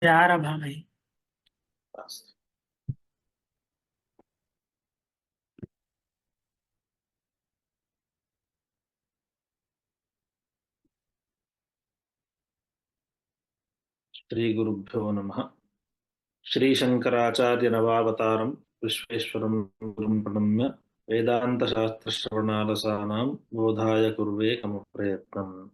प्रारभा भाई। श्री गुरुभ्यो नमः। श्री शंकराचार्य नवावतारं विश्वेश्वरं गुरुं प्रणम्य वेदांत शास्त्र श्रवणालसानां बोधाय कुर्वे कमप्रयत्नम्।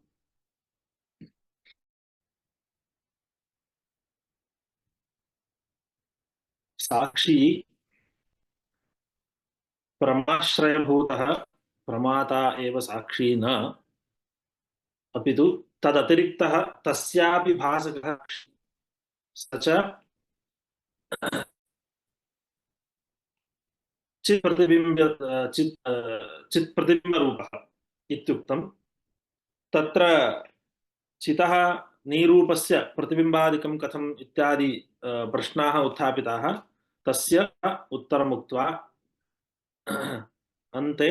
साक्षी प्रमाश्रयभूतः प्रमाता एव साक्षी न, अपितु तदतिरिक्तः तस्यापि भासकः स च चित् प्रतिबिम्ब चित् प्रतिबिम्बरूपः इत्युक्तम्। तत्र चितः नीरूपस्य प्रतिबिम्बादिकं कथम् इत्यादि प्रश्नाः उत्थापिताः। तस्य उत्तरमुक्त्वा अन्ते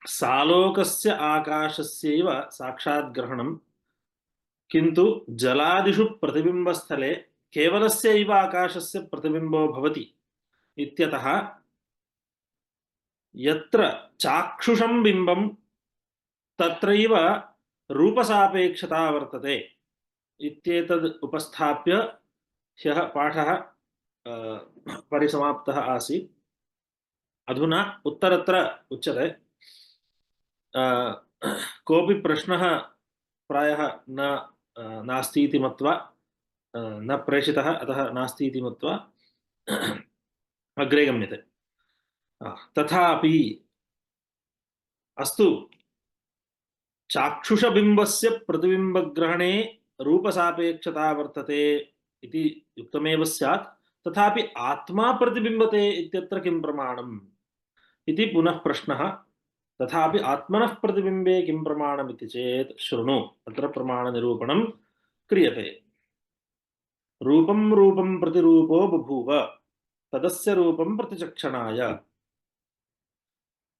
सालोकस्य आकाशस्यैव साक्षाद्ग्रहणं, किन्तु जलादिषु प्रतिबिम्बस्थले केवलस्यैव आकाशस्य प्रतिबिम्बो भवति इत्यतः यत्र चाक्षुषं बिम्बं तत्रैव रूपसापेक्षता वर्तते इत्येतद् उपस्थाप्य ह्यः पाठः परिसमाप्तः आसीत्। अधुना उत्तरत्र उच्यते। कोऽपि प्रश्नः प्रायः नास्ति इति मत्वा न प्रेषितः, अतः नास्ति इति मत्वा अग्रे गम्यते। तथापि अस्तु, चाक्षुषबिम्बस्य प्रतिबिम्बग्रहणे रूपसापेक्षता वर्तते इति युक्तमेव स्यात्, तथापि आत्मा प्रतिबिम्बते इत्यत्र किं प्रमाणम् इति पुनः प्रश्नः। तथापि आत्मनः प्रतिबिम्बे किं प्रमाणम् इति चेत् शृणु, अत्र प्रमाणनिरूपणं क्रियते। रूपं रूपं प्रतिरूपो बभूव तदस्य रूपं प्रतिचक्षणाय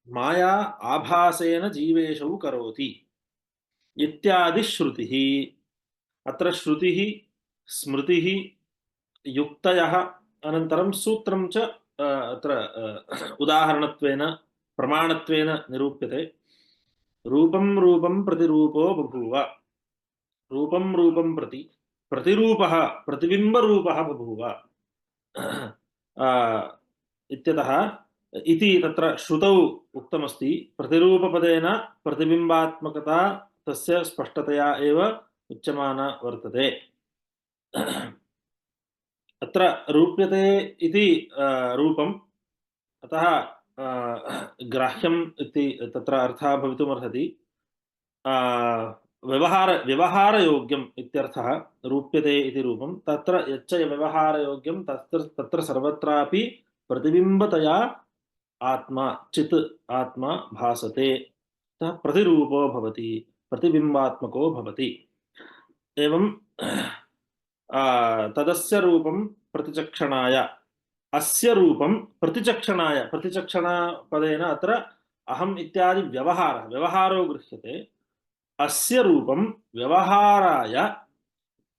माया आभासेन जीवेशौ करोति इत्यादि श्रुतिः। अत्र श्रुतिः स्मृतिः युक्तयः अनन्तरं सूत्रं च अत्र उदाहरणत्वेन प्रमाणत्वेन निरूप्यते। रूपं रूपं प्रतिरूपो बभूव, रूपं रूपं प्रति प्रतिरूपः प्रतिबिम्बरूपः बभूव इत्यतः इति तत्र श्रुतौ उक्तमस्ति। प्रतिरूपपदेन प्रतिबिम्बात्मकता तस्य स्पष्टतया एव उच्यमाना वर्तते। अत्र रूप्यते इति रूपम्, अतः ग्राह्यम् इति तत्र अर्थः भवितुमर्हति। व्यवहारयोग्यम् इत्यर्थः। रूप्यते इति रूपं, तत्र यच्च व्यवहारयोग्यं तत्र सर्वत्रापि प्रतिबिम्बतया आत्मा चित् आत्मा भासते, प्रतिरूपो भवति, प्रतिबिम्बात्मको भवति। एवं तदस्य रूपं प्रतिचक्षणाय, अस्य रूपं प्रतिचक्षणाय, प्रतिचक्षणा पदेन अत्र अहम् इत्यादि व्यवहारो गृह्यते। अस्य रूपं व्यवहाराय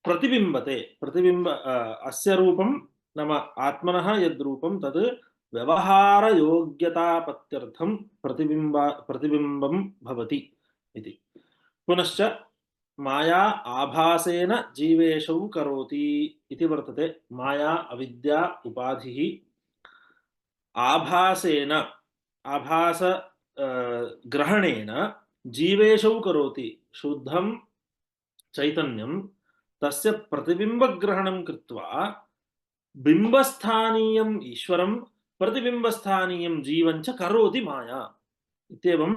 प्रतिबिम्बते, अस्य रूपं नाम आत्मनः यद् रूपं तद् व्यवहारयोग्यतापत्यर्थं प्रतिबिम्बं भवति इति। पुनश्च माया आभासेन जीवेशौ करोति इति वर्तते। माया अविद्या उपाधिः, आभासेन आभास ग्रहणेन जीवेशौ करोति, शुद्धं चैतन्यं तस्य प्रतिबिम्बग्रहणं कृत्वा बिम्बस्थानीयम् ईश्वरं प्रतिबिम्बस्थानीयं जीवं च करोति माया इत्येवं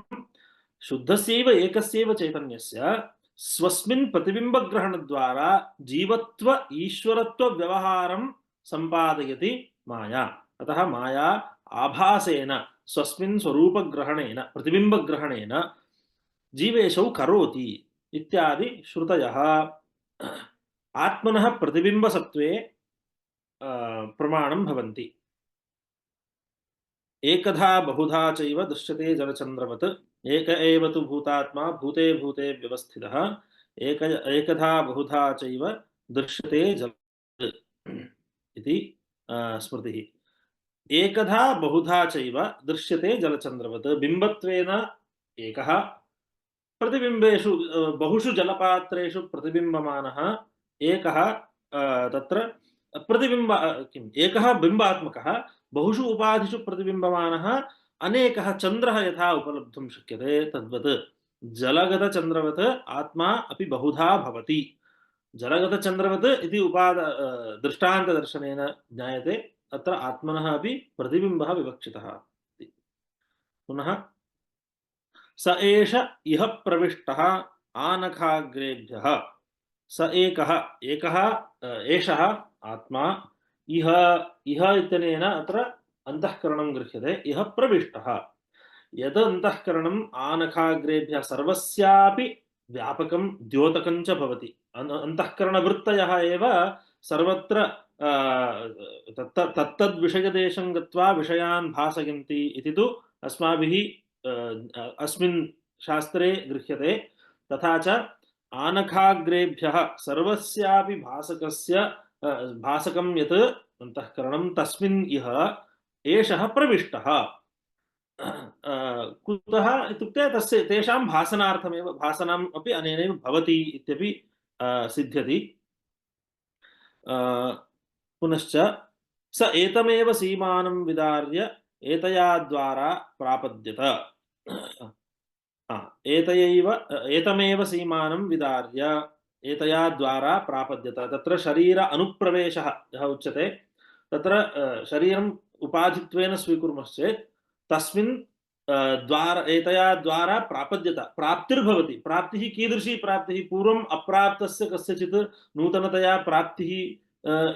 शुद्धस्यैव एकस्यैव चैतन्यस्य स्वस्मिन् प्रतिबिम्बग्रहणद्वारा जीवत्व ईश्वरत्व व्यवहारं सम्पादयति माया। अतः माया आभासेन स्वस्मिन् स्वरूपग्रहणेन प्रतिबिम्बग्रहणेन जीवेशौ करोति इत्यादि श्रुतयः आत्मनः प्रतिबिम्बसत्त्वे प्रमाणं भवन्ति। एकधा बहुधा चैव दृश्यते जलचन्द्रवत्, एक एव तु भूतात्मा भूते भूते व्यवस्थितः, एकधा बहुधा चैव दृश्यते जल इति स्मृतिः। एकधा बहुधा चैव दृश्यते जलचन्द्रवत्। बिम्बत्वेन एकः, प्रतिबिम्बेषु बहुषु जलपात्रेषु प्रतिबिम्बमानः एकः, तत्र प्रतिबिम्ब किम् एकः बिम्बात्मकः बहुषु उपाधिषु प्रतिबिम्बमानः अनेकः चन्द्रः यथा उपलब्धुं शक्यते तद्वत् जलगतचन्द्रवत् आत्मा अपि बहुधा भवति। जलगतचन्द्रवत् इति दृष्टान्तदर्शनेन ज्ञायते। अत्र आत्मनः अपि प्रतिबिम्बः विवक्षितः। पुनः स एष इह प्रविष्टः आनखाग्रेभ्यः। स एकः, एकः एषः आत्मा, इह, इह इत्यनेन अत्र अन्तःकरणं गृह्यते। इह प्रविष्टः, यद् अन्तःकरणम् आनखाग्रेभ्यः सर्वस्यापि व्यापकं द्योतकं च भवति। अन्तःकरणवृत्तयः एव सर्वत्र तत्तद्विषयदेशं गत्वा विषयान् भासयन्ति इति तु अस्माभिः अस्मिन् शास्त्रे गृह्यते। तथा च आनखाग्रेभ्यः सर्वस्यापि भासकस्य भासकं यत् अन्तःकरणं तस्मिन् इह एषः प्रविष्टः। कुतः इत्युक्ते तस्य तेषां भासनार्थमेव, भासनम् अपि अनेनैव भवति इत्यपि सिद्ध्यति। पुनश्च स एतमेव सीमानं विदार्य एतया द्वारा प्रापद्यत। एतमेव सीमानं विदार्य एतया द्वारा प्रापद्यत। तत्र शरीर अनुप्रवेशः यः उच्यते, तत्र शरीरम् उपाधित्वेन स्वीकुर्मश्चेत् तस्मिन् एतया द्वारा प्रापद्यत, प्राप्तिर्भवति। प्राप्तिः कीदृशी प्राप्तिः? पूर्वम् अप्राप्तस्य कस्यचित् नूतनतया प्राप्तिः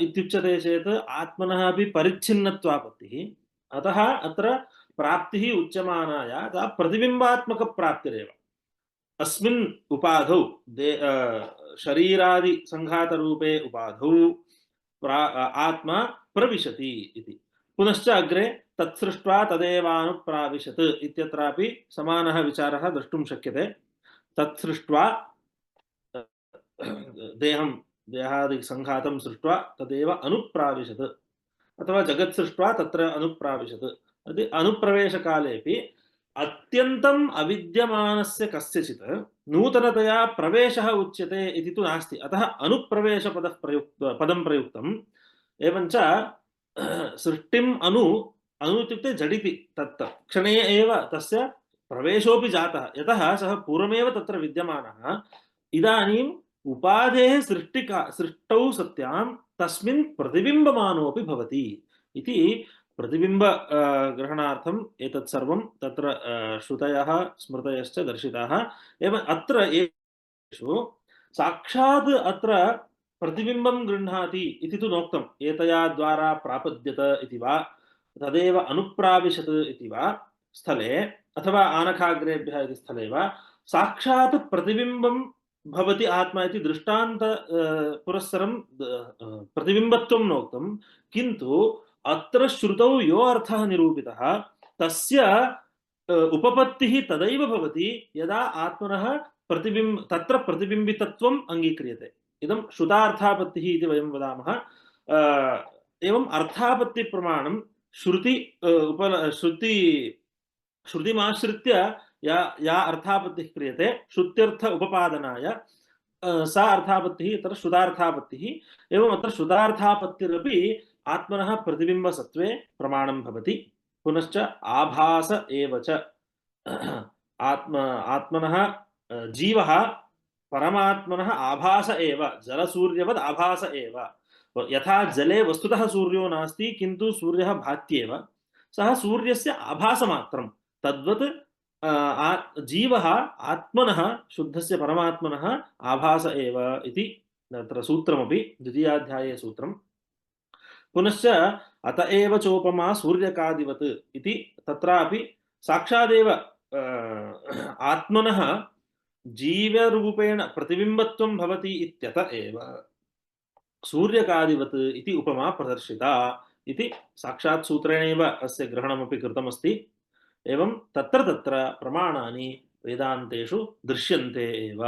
इत्युच्यते चेत् आत्मनः अपि परिच्छिन्नत्वापत्तिः। अतः अत्र प्राप्तिः उच्यमानाया प्रतिबिम्बात्मकप्राप्तिरेव। अस्मिन् उपाधौ शरीरादि संघातरूपे उपाधौ आत्मा प्रविशति इति। पुनश्च अग्रे तत्सृष्ट्वा तदेवानुप्राविशत् इत्यत्रापि समानः विचारः द्रष्टुं शक्यते। तत्सृष्ट्वा देहादि संघातं सृष्ट्वा तदेव अनुप्राविशत्, अथवा जगत् सृष्ट्वा तत्र अनुप्राविशत्। अनुप्रवेशकालेपि अत्यन्तम् अविद्यमानस्य कस्यचित् नूतनतया प्रवेशः उच्यते इति तु नास्ति। अतः अनुप्रवेशपदं प्रयुक्तम्। एवञ्च सृष्टिम् अनु इत्युक्ते झटिति तत् क्षणे एव तस्य प्रवेशोऽपि जातः। यतः सः पूर्वमेव तत्र विद्यमानः। इदानीम् उपाधेः सृष्टौ सत्यां तस्मिन् प्रतिबिम्बमानोऽपि भवति इति प्रतिबिम्ब ग्रहणार्थम् एतत् सर्वं तत्र श्रुतयः स्मृतयश्च दर्शिताः। एवम् अत्र साक्षात् अत्र प्रतिबिम्बं गृह्णाति इति तु नोक्तम्। एतया द्वारा प्रापद्यत इति वा तदेव अनुप्राविशत् इति वा स्थले, अथवा आनखाग्रेभ्यः इति स्थले वा साक्षात् प्रतिबिम्बं भवति आत्मा इति दृष्टान्त पुरस्सरं प्रतिबिम्बत्वं नोक्तं। किन्तु अत्र श्रुतौ यो अर्थः निरूपितः तस्य उपपत्तिः तदैव भवति यदा आत्मनः तत्र प्रतिबिम्बितत्वम् अङ्गीक्रियते। इदं श्रुतार्थापत्तिः इति वयं वदामः। एवम् अर्थापत्तिप्रमाणं श्रुतिमाश्रित्य या अर्थापत्तिः क्रियते श्रुत्यर्थ उपपादनाय, सा अर्थापत्तिः अत्र श्रुतार्थापत्तिः। एवम् अत्र श्रुतार्थापत्तिरपि आत्मनः प्रतिबिम्बसत्त्वे प्रमाणं भवति। पुनश्च आभास एव च। आत्मनः जीवः परमात्मनः आभास एव, जलसूर्यवद् आभास एव। यथा जले वस्तुतः सूर्यो नास्ति किन्तु सूर्यः भात्येव, सः सूर्यस्य आभासमात्रं। तद्वत् जीवः आत्मनः शुद्धस्य परमात्मनः आभास एव इति तत्र सूत्रमपि द्वितीयाध्याये सूत्रम्। पुनश्च अत एव चोपमा सूर्यकादिवत् इति तत्रापि साक्षादेव आत्मनः जीवरूपेण प्रतिबिम्बत्वं भवति इत्यत एव सूर्यकादिवत् इति उपमा प्रदर्शिता इति साक्षात् सूत्रेणैव अस्य ग्रहणमपि कृतमस्ति। एवं तत्र प्रमाणानि वेदान्तेषु दृश्यन्ते एव।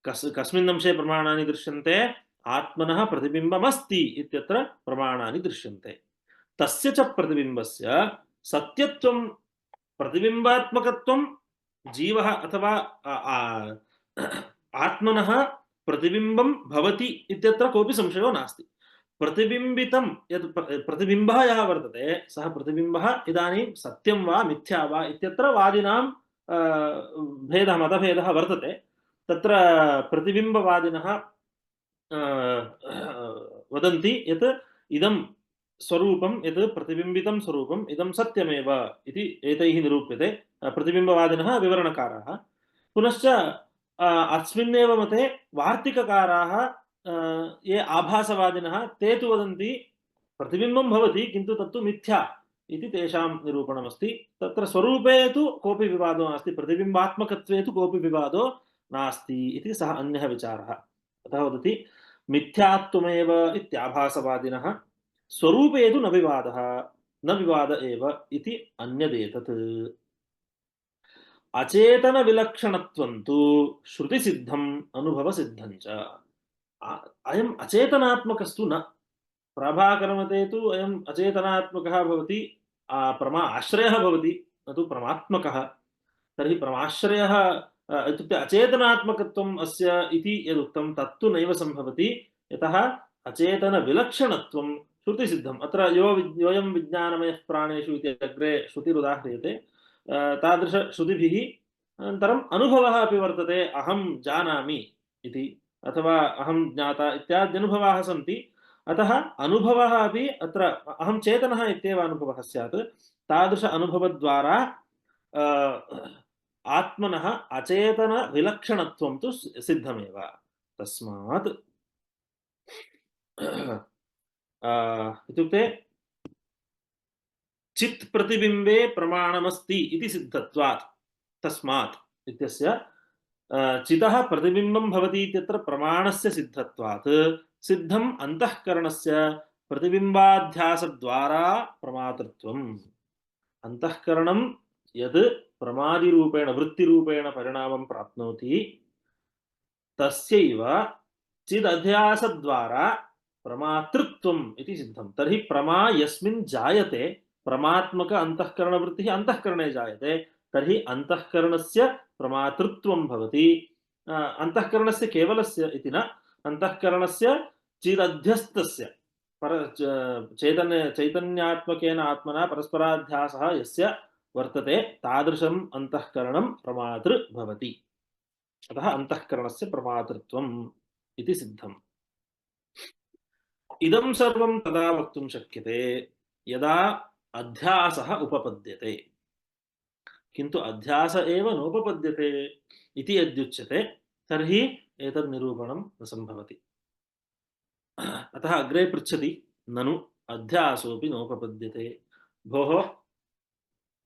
कस्मिन् अंशे प्रमाणानि दृश्यन्ते? आत्मनः प्रतिबिम्बमस्ति इत्यत्र प्रमाणानि दृश्यन्ते। तस्य च प्रतिबिम्बस्य सत्यत्वं प्रतिबिम्बात्मकत्वं जीवः अथवा आत्मनः प्रतिबिम्बं भवति इत्यत्र कोऽपि संशयो नास्ति। प्रतिबिम्बितं यत् प्रतिबिम्बः यः वर्तते सः प्रतिबिम्बः इदानीं सत्यं वा मिथ्या वा इत्यत्र वादिनां भेदः मतभेदः वर्तते। तत्र प्रतिबिम्बवादिनः वदन्ति यत् इदं स्वरूपं यत् प्रतिबिम्बितं स्वरूपम् इदं सत्यमेव इति एतैः निरूप्यते प्रतिबिम्बवादिनः विवरणकाराः। पुनश्च अस्मिन्नेव मते वार्तिककाराः ये आभासवादिनः ते तु वदन्ति प्रतिबिम्बं भवति किन्तु तत्तु मिथ्या इति तेषां निरूपणमस्ति। तत्र स्वरूपे तु कोऽपि विवादो नास्ति, प्रतिबिम्बात्मकत्वे तु कोऽपि विवादो नास्ति इति सः अन्यः विचारः। अतः वदति मिथ्यात्वमेव इत्याभासवादिनः, स्वरूपे तु न विवादः, न विवाद एव इति अन्यदेतत्। अचेतन विलक्षणत्वं तु श्रुतिसिद्धम् अनुभवसिद्धञ्च। अयम् अचेतनात्मकस्तु न। प्रभाकरमते तु अयम् अचेतनात्मकः भवति, प्रमा आश्रयः भवति, न तु परमात्मकः। तर्हि परमाश्रयः इत्युक्ते अचेतनात्मकत्वम् अस्य इति यदुक्तं तत्तु नैव सम्भवति, यतः अचेतनविलक्षणत्वं श्रुतिसिद्धम्। अत्र योऽयं विज्ञानमयः प्राणेषु इति अग्रे श्रुतिरुदाह्रियते। तादृशश्रुतिभिः अनन्तरम् अनुभवः अपि वर्तते, अहं जानामि इति अथवा अहं ज्ञाता इत्याद्यनुभवाः सन्ति। अतः अनुभवः अपि अत्र अहं चेतनः इत्येव अनुभवः स्यात्। तादृश अनुभवद्वारा आत्मनः अचेतन विलक्षणत्वं तु सिद्धमेव। तस्मात् इत्युक्ते चित् प्रतिबिम्बे प्रमाणमस्ति इति सिद्धत्वात्। तस्मात् इत्यस्य चितः प्रतिबिम्बं भवति इत्यत्र प्रमाणस्य सिद्धत्वात् सिद्धम् अन्तःकरणस्य प्रतिबिम्बाध्यासद्वारा प्रमातृत्वम्। अन्तःकरणं यद् प्रमादिरूपेण वृत्तिरूपेण परिणामं प्राप्नोति तस्यैव चिदध्यासद्वारा प्रमातृत्वम् इति सिद्धं। तर्हि प्रमा यस्मिन् जायते, प्रमात्मक अन्तःकरणवृत्तिः अन्तःकरणे जायते, तर्हि अन्तःकरणस्य प्रमातृत्वं भवति। अन्तःकरणस्य केवलस्य इति न, अन्तःकरणस्य चिदध्यस्तस्य चैतन्यात्मकेन आत्मना परस्पराध्यासः यस्य वर्तते तादृशम् अन्तःकरणं प्रमातृ भवति। अतः अन्तःकरणस्य प्रमातृत्वम् इति सिद्धम्। इदं सर्वं तदा वक्तुं शक्यते यदा अध्यासः उपपद्यते, किन्तु अध्यास एव नोपपद्यते इति यद्युच्यते तर्हि एतद् निरूपणं न सम्भवति। अतः अग्रे पृच्छति ननु अध्यासोऽपि नोपपद्यते। भोः,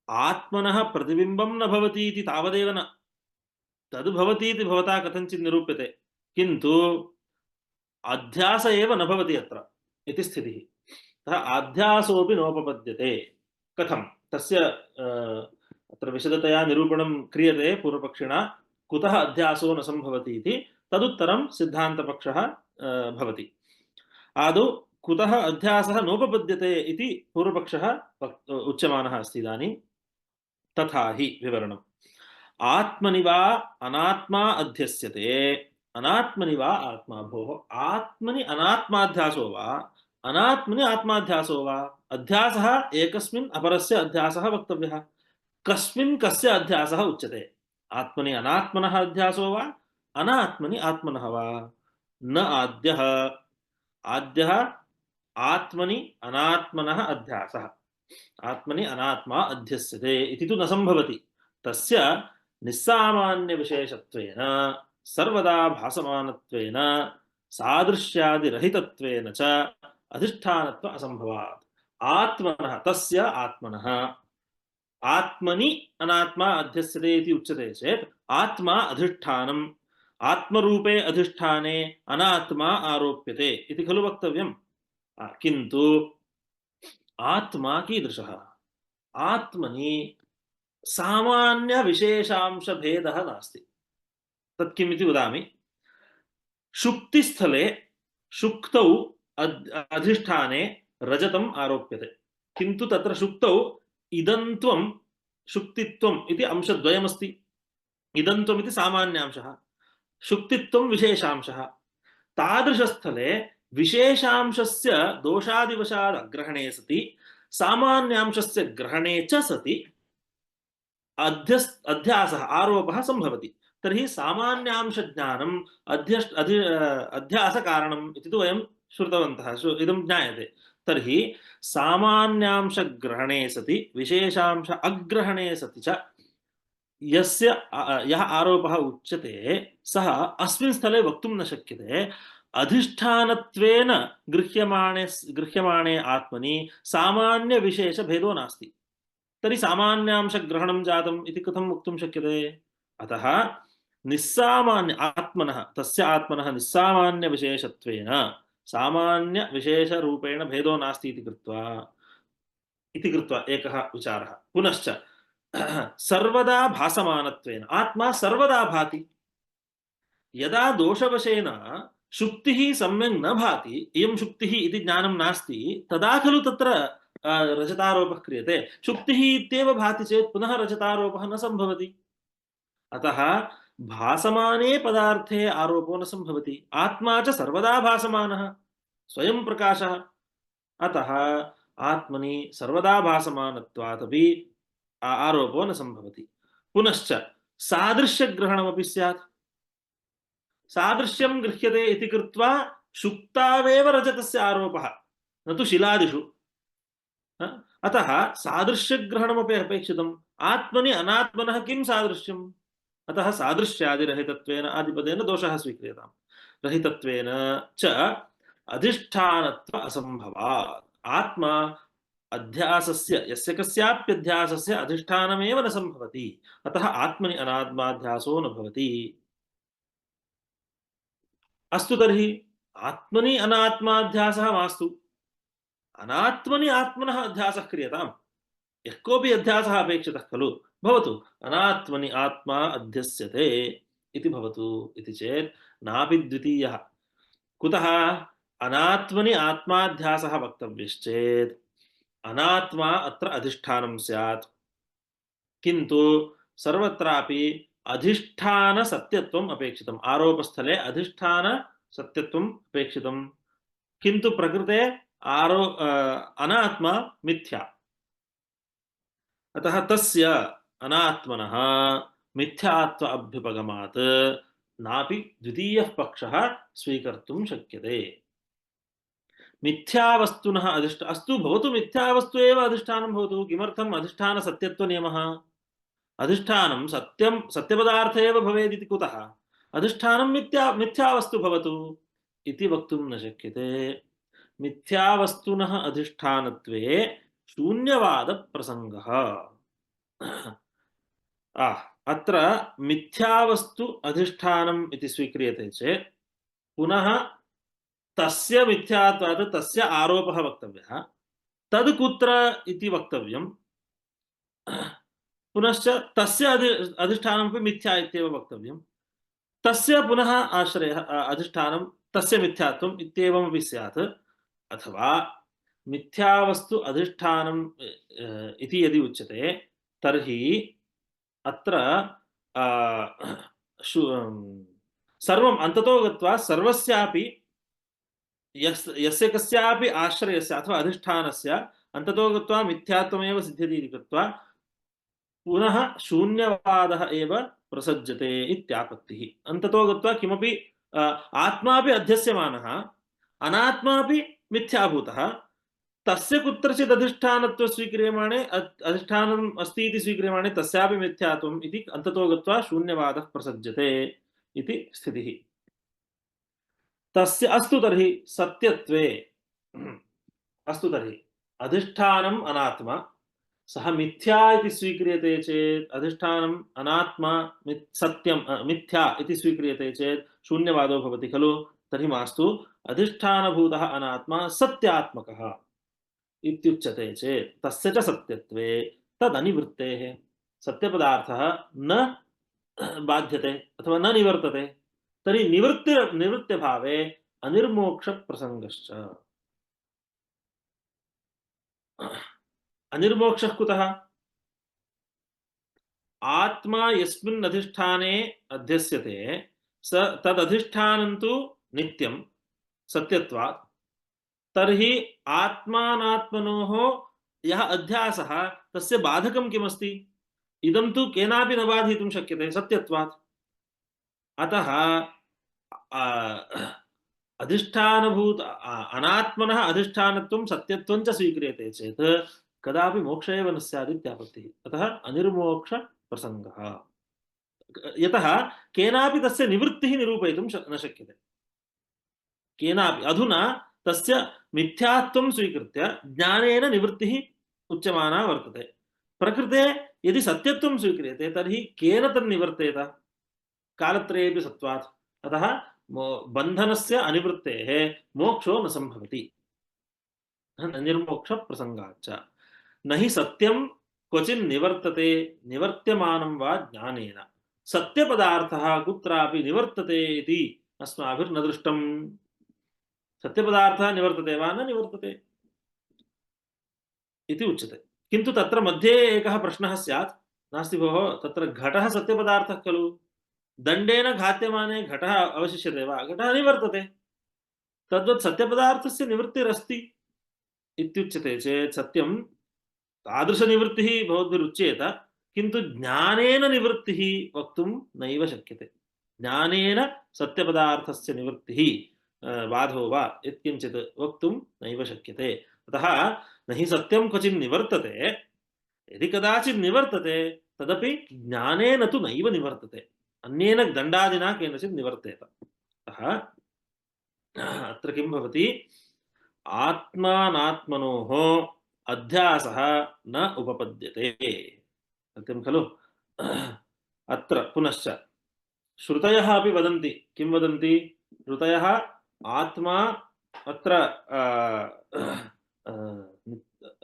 आत्मनः प्रतिबिम्बं न भवति इति तावदेव न, तद् भवति इति भवता कथञ्चित् निरूप्यते, किन्तु अध्यास एव न भवति अत्र इति स्थितिः। अतः अध्यासोऽपि नोपपद्यते। कथं? तस्य अत्र विशदतया निरूपणं क्रियते पूर्वपक्षिणा, कुतः अध्यासो न सम्भवति इति। तदुत्तरं सिद्धान्तपक्षः भवति। आदौ कुतः अध्यासः नोपपद्यते इति पूर्वपक्षः उच्यमानः अस्ति इदानीं। तथा हि विवरणम्। आत्मनि वा अनात्मा अध्यस्यते, अनात्मनि वा आत्मा। भोः, आत्मनि अनात्माध्यासो वा अनात्मनि आत्माध्यासो वा? अध्यासः एकस्मिन् अपरस्य अध्यासः वक्तव्यः। कस्मिन् कस्य अध्यासः उच्यते? आत्मनि अनात्मनः अध्यासो वा अनात्मनि आत्मनः वा? न आद्यः। आद्यः आत्मनि अनात्मनः अध्यासः। आत्मनि अनात्मा अध्यस्यते इति तु न सम्भवति। तस्य निस्सामान्य विशेषत्वेन सर्वदा भासमानत्वेन सादृश्यादिरहितत्वेन च अधिष्ठानत्व असम्भवात्। आत्मनः, तस्य आत्मनः आत्मनि अनात्मा अध्यस्यते इति उच्यते चेत् आत्मा अधिष्ठानम्, आत्मरूपे अधिष्ठाने अनात्मा आरोप्यते इति खलु वक्तव्यम्। किन्तु आत्मा कीदृशः? आत्मनि सामान्य विशेषांश भेदः नास्ति। तत् किम् इति वदामि। शुक्तिस्थले शुक्तौ अधिष्ठाने रजतम् आरोप्यते, किन्तु तत्र शुक्तौ इदन्त्वं शुक्तित्वम् इति अंशद्वयमस्ति। इदन्त्वम् इति सामान्यांशः, शुक्तित्वं विशेषांशः। तादृशस्थले विशेषांशस्य दोषादिवशाद् अग्रहणे सति सामान्यांशस्य ग्रहणे च सति अध्यासः आरोपः संभवति। तर्हि सामान्यांशज्ञानम् अध्यासकारणम् इति तु वयं श्रुतवन्तः, इदं ज्ञायते। तर्हि सामान्यांशग्रहणे सति विशेषांश अग्रहणे सति च यस्य यः आरोपः उच्यते सः अस्मिन् स्थले वक्तुं न शक्यते। अधिष्ठानत्वेन गृह्यमाणे आत्मनि सामान्य विशेष भेदो नास्ति। तर्हि सामान्यांशग्रहणं जातम् इति कथं वक्तुं शक्यते? अतः निस्सामान्य आत्मनः, तस्य आत्मनः निस्सामान्य विशेषत्वेन सामान्य विशेषरूपेण भेदो नास्ति इति कृत्वा एकः विचारः। पुनश्च सर्वदा भासमानत्वेन आत्मा सर्वदा भाति। यदा दोषवशेन शुक्तिः सम्यक् न भाति, इयं शुक्तिः इति ज्ञानं नास्ति, तदा खलु तत्र रजतारोपः क्रियते। शुक्तिः इत्येव भाति चेत् पुनः रजतारोपः न सम्भवति। अतः भासमाने पदार्थे आरोपो न सम्भवति। आत्मा च सर्वदा भासमानः, स्वयं प्रकाशः। अतः आत्मनि सर्वदा भासमानत्वादपि आरोपो न सम्भवति। पुनश्च सादृश्यग्रहणमपि स्यात्। सादृश्यं गृह्यते इति कृत्वा शुक्तावेव रजतस्य आरोपः, न तु शिलादिषु। अतः सादृश्यग्रहणमपि अपेक्षितम्। आत्मनि अनात्मनः किं सादृश्यम्? अतः सादृश्यादिरहितत्वेन आदिपदेन दोषः स्वीक्रियताम्। रहितत्वेन च अधिष्ठानत्व असम्भवात्। आत्मा अध्यासस्य यस्य कस्याप्यध्यासस्य अधिष्ठानमेव न सम्भवति। अतः आत्मनि अनात्माध्यासो न भवति। अस्तु, तर्हि आत्मनि अनात्माध्यासः मास्तु, अनात्मनि आत्मनः अध्यासः क्रियताम्। यः कोऽपि अध्यासः अपेक्षितः खलु। भवतु, अनात्मनि आत्मा अध्यस्यते इति भवतु इति चेत् नापि द्वितीयः। कुतः? अनात्मनि आत्माध्यासः वक्तव्यश्चेत् अनात्मा अत्र अधिष्ठानं स्यात्, किन्तु सर्वत्रापि अधिष्ठान सत्यत्वम् अपेक्षितम्। आरोपस्थले अधिष्ठान सत्यत्वम् अपेक्षितम्, किन्तु प्रकृते अनात्मा मिथ्या। अतः तस्य अनात्मनः मिथ्यात्व अभ्युपगमात् नापि द्वितीयः पक्षः स्वीकर्तुं शक्यते। मिथ्यावस्तुनः अस्तु भवतु, मिथ्यावस्तु एव अधिष्ठानं भवतु। किमर्थम् अधिष्ठान सत्यत्व नियमः? अधिष्ठानं सत्यं सत्यपदार्थ एव भवेदिति कुतः? अधिष्ठानं मिथ्यावस्तु भवतु इति वक्तुं न शक्यते। मिथ्यावस्तुनः अधिष्ठानत्वे शून्यवाद प्रसंगः। अत्र मिथ्यावस्तु अधिष्ठानम् इति स्वीक्रियते चेत् पुनः तस्य मिथ्यात्वात् तस्य आरोपः वक्तव्यः। तद् कुत्र इति वक्तव्यम्। पुनश्च तस्य अधिष्ठानमपि मिथ्या इत्येव वक्तव्यम्। तस्य पुनः आश्रयः अधिष्ठानं तस्य मिथ्यात्वम् इत्येवमपि स्यात्। अथवा मिथ्यावस्तु अधिष्ठानम् इति यदि उच्यते तर्हि अत्र सर्वम् अन्ततो गत्वा सर्वस्यापि यस्य कस्यापि आश्रयस्य अथवा अधिष्ठानस्य अन्ततो गत्वा मिथ्यात्वमेव सिद्ध्यति इति कृत्वा पुनः शून्यवादः एव प्रसज्यते इत्यापत्तिः। अन्ततो गत्वा किमपि आत्मापि अध्यस्यमानः, अनात्मापि मिथ्याभूतः, तस्य कुत्रचित् अधिष्ठानत्व स्वीक्रियमाणे अधिष्ठानम् अस्ति इति स्वीक्रियमाणे तस्यापि मिथ्यात्वम् इति अन्ततो गत्वा शून्यवादः प्रसज्यते इति स्थितिः। तस्य अस्तु तर्हि सत्यत्वे अस्तु तर्हि अधिष्ठानम् अनात्मा, सः मिथ्या इति स्वीक्रियते चेत् अधिष्ठानम् अनात्मा सत्यं मिथ्या इति स्वीक्रियते चेत् शून्यवादो भवति खलु। तर्हि मास्तु अधिष्ठानभूतः अनात्मा सत्यात्मकः इत्युच्यते चेत् तस्य च सत्यत्वे तदनिवृत्तेः सत्यपदार्थः न बाध्यते अथवा न निवर्तते। तर्हि निवृत्त्यभावे अनिर्मोक्ष प्रसंगश्च। अनिर्मोक्षः कुतः? आत्मा यस्मिन् अधिष्ठाने अध्यस्यते स तदधिष्ठानं तु नित्यं सत्यत्वात्। तर्हि आत्मानात्मनोः यः अध्यासः तस्य बाधकं किमस्ति? इदं तु केनापि न बाधयितुं शक्यते सत्यत्वात्। अतः अधिष्ठानभूत अनात्मनः अधिष्ठानत्वं सत्यत्वं च स्वीक्रियते चेत् कदापि मोक्ष एव न स्यात् इत्यापत्तिः। अतः अनिर्मोक्ष प्रसंगः। यतः केनापि तस्य निवृत्तिः निरूपयितुं न शक्यते। केनापि अधुना तस्य मिथ्यात्वं स्वीकृत्य ज्ञानेन निवृत्तिः उच्यमाना वर्तते। प्रकृते यदि सत्यत्वं स्वीक्रियते तर्हि केन तन्निवर्तेत? कालत्रयेपि सत्त्वात्। अतः बन्धनस्य अनिवृत्तेः मोक्षो न सम्भवति निर्मोक्ष प्रसंगाच्च। न हि सत्यं क्वचिन् निवर्तते निवर्त्यमानं वा ज्ञानेन। सत्यपदार्थः कुत्रापि निवर्तते इति अस्माभिर्न दृष्टम्। सत्यपदार्थः निवर्तते वा न निवर्तते इति उच्यते। किन्तु तत्र मध्ये एकः प्रश्नः स्यात्। नास्ति भोः, तत्र घटः सत्यपदार्थः खलु, दण्डेन घात्यमाने घटः अवशिष्यते वा? घटः निवर्तते। तद्वत् सत्यपदार्थस्य निवृत्तिरस्ति इत्युच्यते चेत् सत्यं तादृशनिवृत्तिः भवद्भिरुच्येत, किन्तु ज्ञानेन निवृत्तिः वक्तुं नैव शक्यते। ज्ञानेन सत्यपदार्थस्य निवृत्तिः बाधो वा यत्किञ्चित् वक्तुं नैव शक्यते। अतः न हि सत्यं क्वचिन् निवर्तते, यदि कदाचित् निवर्तते तदपि ज्ञानेन तु नैव निवर्तते, अन्येन दण्डादिना केनचित् निवर्तेत। अतः अत्र किं भवति? आत्मानात्मनोः अध्यासः न उपपद्यते। सत्यं खलु? अत्र पुनश्च श्रुतयः अपि वदन्ति। किं वदन्ति? श्रुतयः आत्मा अत्र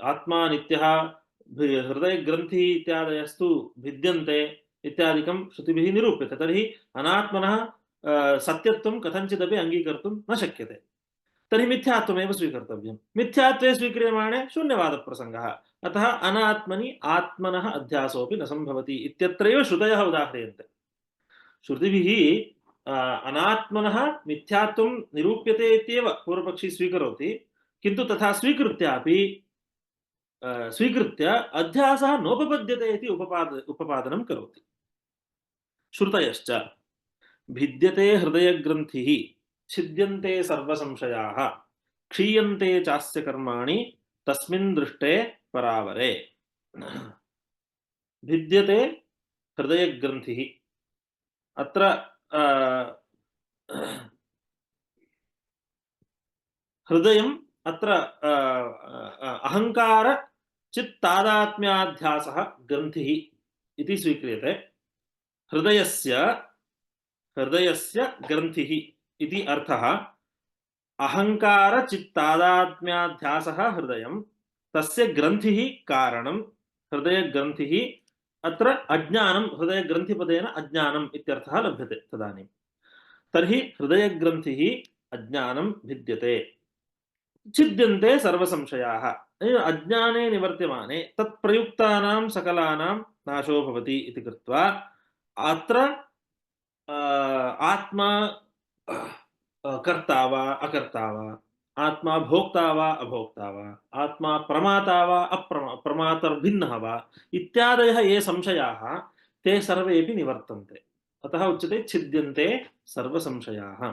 आत्मा नित्यः, हृदयग्रन्थिः इत्यादयस्तु भिद्यन्ते इत्यादिकं श्रुतिभिः निरूप्यते। तर्हि अनात्मनः सत्यत्वं कथञ्चिदपि अङ्गीकर्तुं न शक्यते। तर्हि मिथ्यात्वमेव स्वीकर्तव्यं। मिथ्यात्वे स्वीक्रियमाणे शून्यवादप्रसङ्गः। अतः अनात्मनि आत्मनः अध्यासोऽपि न सम्भवति इत्यत्रैव श्रुतयः उदाह्रियन्ते। श्रुतिभिः अनात्मनः मिथ्यात्वं निरूप्यते इत्येव पूर्वपक्षी स्वीकरोति, किन्तु तथा स्वीकृत्य अध्यासः नोपपद्यते इति उपपादनं करोति। श्रुतयश्च भिद्यते हृदयग्रन्थिः छिद्यन्ते सर्वसंशयाः क्षीयन्ते चास्य कर्माणि तस्मिन् दृष्टे परावरे। भिद्यते हृदयग्रन्थिः। अत्र हृदयम् अत्र अहंकार चित्तादात्म्याध्यासः ग्रन्थिः इति स्वीक्रियते। हृदयस्य ग्रन्थिः इति अर्थः अहंकार चित्तादात्म्याध्यासः हृदयं, तस्य ग्रन्थिः कारणं हृदयग्रन्थिः। अत्र अज्ञानं हृदयग्रन्थिपदेन अज्ञानम् इत्यर्थः लभ्यते तदानीं। तर्हि हृदयग्रन्थिः अज्ञानं भिद्यते, छिद्यन्ते सर्वसंशयाः। अज्ञाने निवर्त्यमाने तत्प्रयुक्तानां सकलानां नाशो भवति इति कृत्वा अत्र आत्मा कर्ता वा अकर्ता वा, आत्मा भोक्ता वा अभोक्ता वा, आत्मा प्रमाता वा प्रमातर्भिन्नः वा इत्यादयः ये संशयाः ते सर्वेपि निवर्तन्ते। अतः उच्यते छिद्यन्ते सर्वसंशयाः।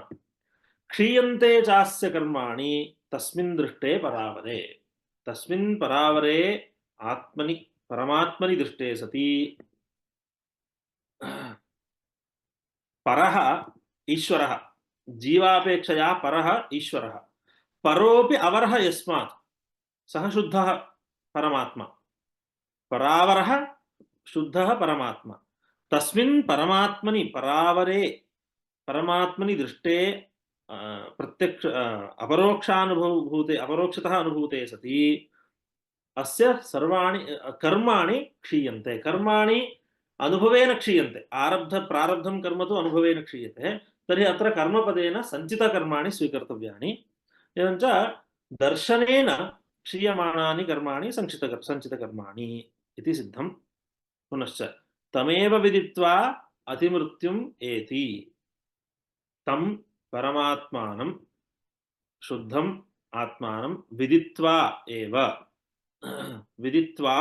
क्षीयन्ते चास्य कर्माणि तस्मिन् दृष्टे परावरे। तस्मिन् परावरे आत्मनि परमात्मनि दृष्टे सति परः ईश्वरः, जीवापेक्षया परः ईश्वरः, परोऽपि अवरः यस्मात् सः शुद्धः परमात्मा, परावरः शुद्धः परमात्मा। तस्मिन् परमात्मनि परावरे परमात्मनि दृष्टे प्रत्यक्ष अपरोक्षतः अनुभूते सति अस्य सर्वाणि कर्माणि क्षीयन्ते। कर्माणि अनुभवेन क्षीयन्ते। प्रारब्धं कर्म तु अनुभवेन क्षीयते। तर्हि अत्र कर्मपदेन सञ्चितकर्माणि स्वीकर्तव्यानि। एवञ्च दर्शनेन क्षीयमाणानि कर्माणि सञ्चितकर्माणि इति सिद्धम्। पुनश्च तमेव विदित्वा अतिमृत्युम् एति। तं परमात्मानं शुद्धम् आत्मानं विदित्वा एव, विदित्वा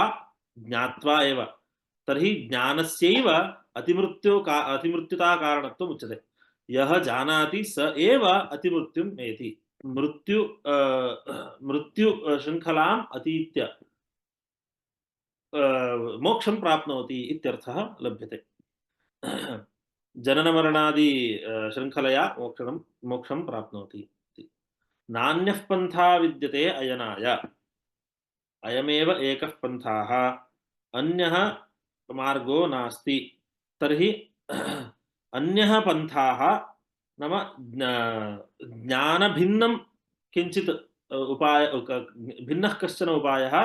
ज्ञात्वा एव। तर्हि ज्ञानस्यैव अतिमृत्युता कारणत्वम् उच्यते। यः जानाति स एव अतिमृत्युम् एति। मृत्यु शृङ्खलाम् अतीत्य मोक्षं प्राप्नोति इत्यर्थः लभ्यते। जननमरणादि शृङ्खलया मोक्षं प्राप्नोति। नान्यः पन्था विद्यते अयनाय। अयमेव एकः पन्थाः, अन्यः मार्गो नास्ति। तर्हि अन्यः पन्थाः नाम ज्ञानभिन्नं किञ्चित् उपाय भिन्नः कश्चन उपायः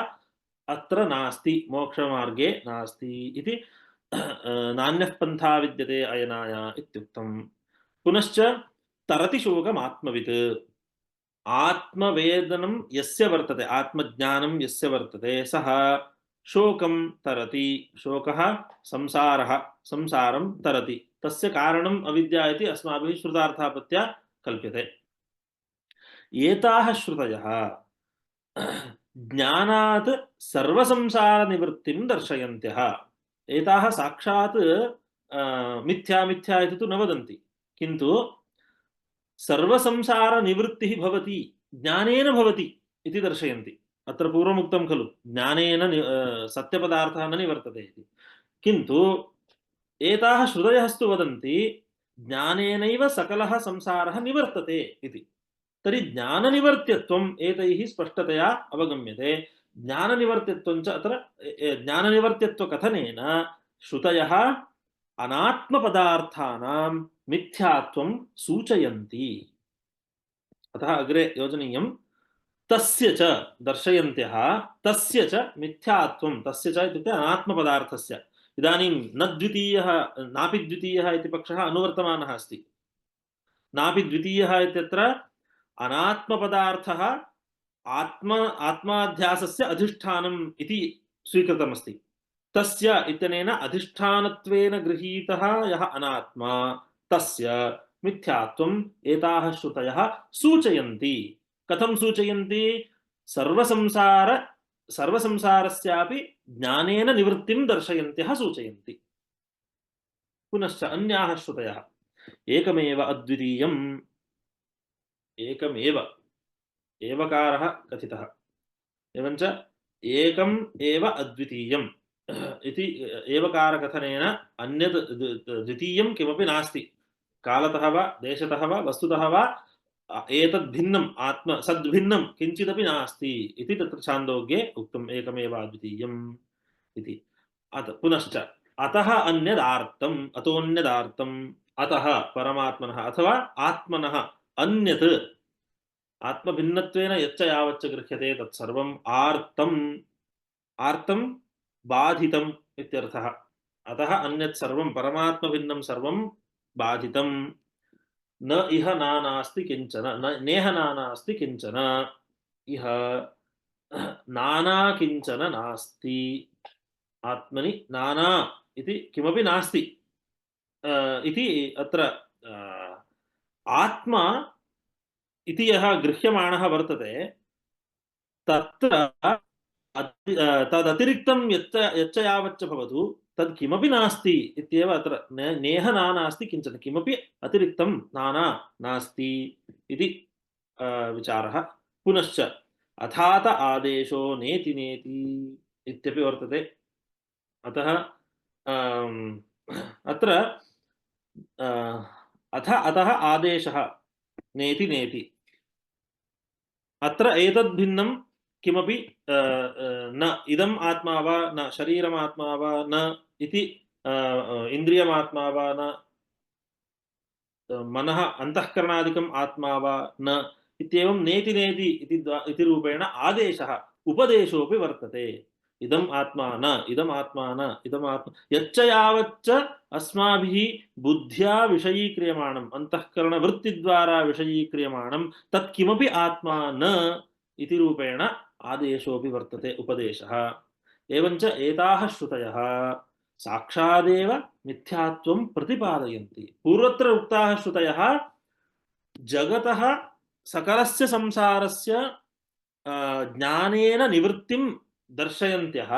अत्र नास्ति, मोक्षमार्गे नास्ति इति नान्यः पन्था विद्यते अयनाय इत्युक्तम्। पुनश्च तरति शोकमात्मवित्। आत्मवेदनं यस्य वर्तते, आत्मज्ञानं यस्य वर्तते, सः शोकं तरति। शोकः संसारः, संसारं तरति। तस्य कारणम् अविद्या इति अस्माभिः श्रुतार्थापत्या कल्प्यते। एताः श्रुतयः ज्ञानात् सर्वसंसारनिवृत्तिं दर्शयन्त्यः। एताः साक्षात् मिथ्या मिथ्या इति तु न वदन्ति, किन्तु सर्वसंसारनिवृत्तिः भवति ज्ञानेन भवति इति दर्शयन्ति। अत्र पूर्वमुक्तं खलु ज्ञानेन सत्यपदार्थः न निवर्तते इति, किन्तु एताः श्रुतयस्तु वदन्ति ज्ञानेनैव सकलः संसारः निवर्तते इति। तर्हि ज्ञाननिवर्त्यत्वम् एतैः स्पष्टतया अवगम्यते। ज्ञाननिवर्त्यत्वं च अत्र ज्ञाननिवर्त्यत्वकथनेन श्रुतयः अनात्मपदार्थानां मिथ्यात्वं सूचयन्ति। अतः अग्रे योजनीयं तस्य च दर्शयन्त्यः तस्य च मिथ्यात्वं। तस्य च इत्युक्ते अनात्मपदार्थस्य। इदानीं न द्वितीयः नापि द्वितीयः इति पक्षः अनुवर्तमानः अस्ति। नापि द्वितीयः इत्यत्र अनात्मपदार्थः आत्माध्यासस्य अधिष्ठानम् इति स्वीकृतमस्ति। तस्य इत्यनेन अधिष्ठानत्वेन गृहीतः यः अनात्मा तस्य मिथ्यात्वम् एताः श्रुतयः सूचयन्ति। कथं सूचयन्ति? सर्वसंसारस्यापि ज्ञानेन निवृत्तिं दर्शयन्त्यः सूचयन्ति। पुनश्च अन्याः श्रुतयः एकमेव अद्वितीयम्। एकमेव एवकारः कथितः, एवञ्च एकम् एव अद्वितीयम् इति एवकारकथनेन अन्यत् द्वितीयं किमपि नास्ति। कालतः वा देशतः वा वस्तुतः वा एतद्भिन्नम् आत्म सद्भिन्नं किञ्चिदपि नास्ति इति तत्र छान्दोग्ये उक्तम् एकमेव अद्वितीयम् इति। पुनश्च अतः अन्यदार्तम्, अतोऽन्यदार्तम्। अतः परमात्मनः अथवा आत्मनः अन्यत् आत्मभिन्नत्वेन यच्च यावच्च गृह्यते तत्सर्वम् आर्तम्। आर्तं बाधितम् इत्यर्थः। अतः अन्यत् सर्वं परमात्मभिन्नं सर्वं बाधितं। न इह नानास्ति किञ्चन, नेह नानास्ति किञ्चन, इह नाना किञ्चन नास्ति। आत्मनि नाना इति किमपि नास्ति इति अत्र आत्मा इति यः गृह्यमाणः वर्तते तत्र तदतिरिक्तं यच्च यावच्च भवतु तद् किमपि नास्ति इत्येव अत्र। नेह नानास्ति किञ्चन, किमपि अतिरिक्तं नाना नास्ति इति विचारः। पुनश्च अथात आदेशो नेति नेति इत्यपि वर्तते। अतः अत्र अतः आदेशः नेति नेति। अत्र एतद्भिन्नं किमपि न इदम् आत्मा वा न शरीरमात्मा वा न इति इन्द्रियमात्मा वा न मनः अन्तःकरणादिकम् आत्मा वा न इत्येवं नेति नेति इति रूपेण आदेशः उपदेशोऽपि वर्तते। इदम् आत्मा न, इदम् आत्मा न, इदम् आत्मा यच्च यावच्च अस्माभिः बुद्ध्या विषयीक्रियमाणम् अन्तःकरणवृत्तिद्वारा विषयीक्रियमाणं तत्किमपि आत्मा न इति रूपेण आदेशोऽपि वर्तते उपदेशः। एवञ्च एताः श्रुतयः साक्षादेव मिथ्यात्वं प्रतिपादयन्ति। पूर्वत्र उक्ताः श्रुतयः जगतः सकलस्य संसारस्य ज्ञानेन निवृत्तिं दर्शयन्त्यः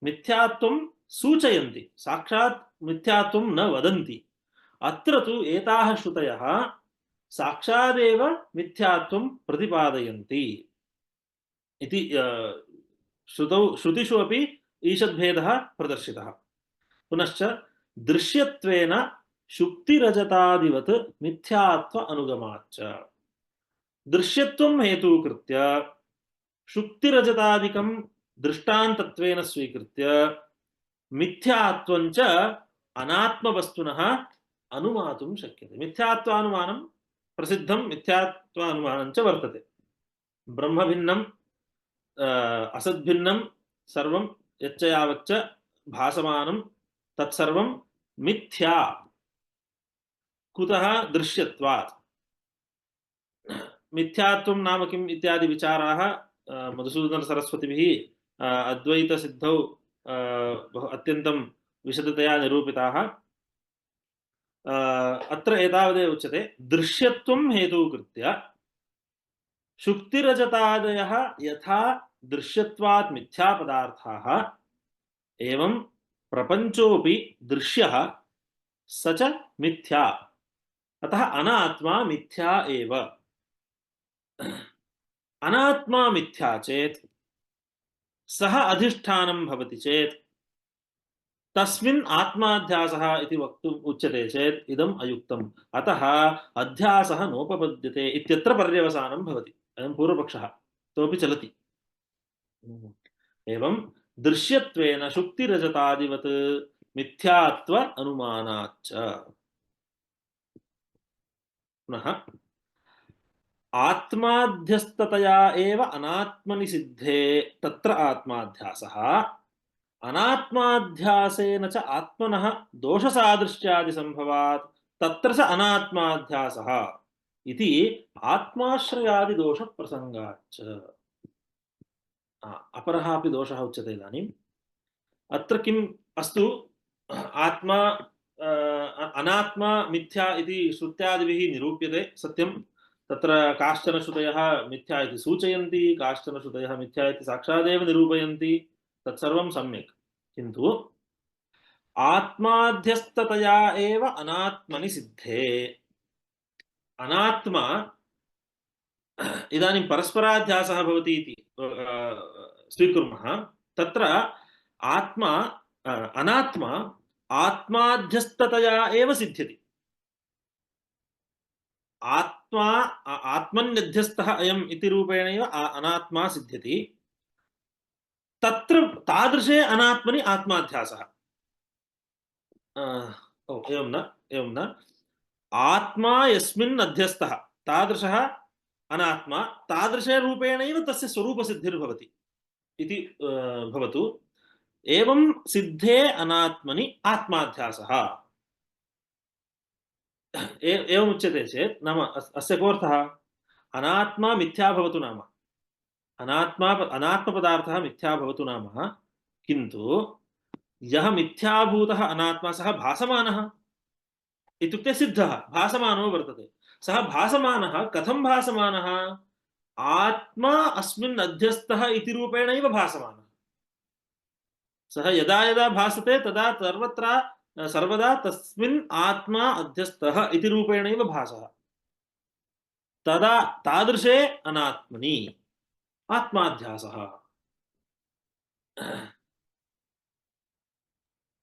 मिथ्यात्वं सूचयन्ति, साक्षात् मिथ्यात्वं न वदन्ति। अत्र तु एताः श्रुतयः साक्षादेव मिथ्यात्वं प्रतिपादयन्ति इति श्रुतिषु अपि ईषद्भेदः प्रदर्शितः। पुनश्च दृश्यत्वेन शुक्तिरजतादिवत् मिथ्यात्व अनुगमाच्च। दृश्यत्वं हेतुकृत्य शुक्तिरजतादिकं दृष्टान्तत्वेन स्वीकृत्य मिथ्यात्वञ्च अनात्मवस्तुनः अनुमातुं शक्यते। मिथ्यात्वानुमानं प्रसिद्धं मिथ्यात्वानुमानं च वर्तते। ब्रह्मभिन्नं असद्भिन्नं सर्वं यच्च यावच्च भासमानं तत्सर्वं मिथ्या। कुतः? दृश्यत्वात्। मिथ्यात्वं नाम किम् इत्यादि विचाराः मधुसूदन सरस्वतिभिः अद्वैतसिद्धौ अत्यन्तं विशदतया निरूपिताः। अत्र एतावदेव उच्यते, दृश्यत्वं हेतुकृत्य शुक्तिरजतादयः यथा दृश्यत्वात् मिथ्यापदार्थाः एवं प्रपञ्चोऽपि दृश्यः स च मिथ्या। अतः अनात्मा मिथ्या एव। अनात्मा मिथ्या चेत् सः अधिष्ठानं भवति चेत् तस्मिन् आत्माध्यासः इति वक्तुम् उच्यते चेत् इदम् अयुक्तम्। अतः अध्यासः नोपपद्यते इत्यत्र पर्यवसानं भवति। अयं पूर्वपक्षः, तोपि चलति। एवं दृश्यत्वेन शुक्तिरजतादिवत् मिथ्यात्व अनुमानाच्च। पुनः आत्माध्यस्ततया एव अनात्मनि सिद्धे तत्र आत्माध्यासः, अनात्माध्यासेन च आत्मनः दोषसादृश्यादिसम्भवात् तत्र च अनात्माध्यासः इति आत्माश्रयादिदोषप्रसङ्गाच्च। अपरः अपि दोषः उच्यते इदानीम्। अत्र किम् अस्तु, आत्मा अनात्मा मिथ्या इति श्रुत्यादिभिः निरूप्यते, सत्यं। तत्र काश्चन श्रुतयः मिथ्या इति सूचयन्ति, काश्चन श्रुतयः मिथ्या इति साक्षादेव निरूपयन्ति, तत्सर्वं सम्यक्। किन्तु आत्माध्यस्ततया एव अनात्मनि सिद्धे, अनात्मा इदानीं परस्पराध्यासः भवति इति स्वीकुर्मः। तत्र आत्मा अनात्मा आत्माध्यस्ततया एव सिद्ध्यति। आत्मा आत्मन्यध्यस्तः अयम् इति रूपेणैव अनात्मा सिद्ध्यति। तत्र तादृशे अनात्मनि आत्माध्यासः। एवं न आत्मा यस्मिन् अध्यस्तः तादृशः अनात्मा, तादृशे रूपेणैव तस्य स्वरूपसिद्धिर्भवति इति भवतु। एवं सिद्धे अनात्मनि आत्माध्यासः एवमुच्यते चेत् नाम अस्य कोऽर्थः? अनात्मा मिथ्या भवतु नाम, अनात्मपदार्थः मिथ्या भवतु नाम, किन्तु यः मिथ्याभूतः अनात्मा सः भासमानः इत्युक्ते सिद्धः, भासमानो वर्तते। सः भासमानः कथं भासमानः? आत्मा अस्मिन् अध्यस्तः इति रूपेणैव भासमानः। सः यदा यदा भासते तदा सर्वदा तस्मिन् आत्मा अध्यस्तः इति रूपेणैव भासः। तदा तादृशे अनात्मनि आत्माध्यासः।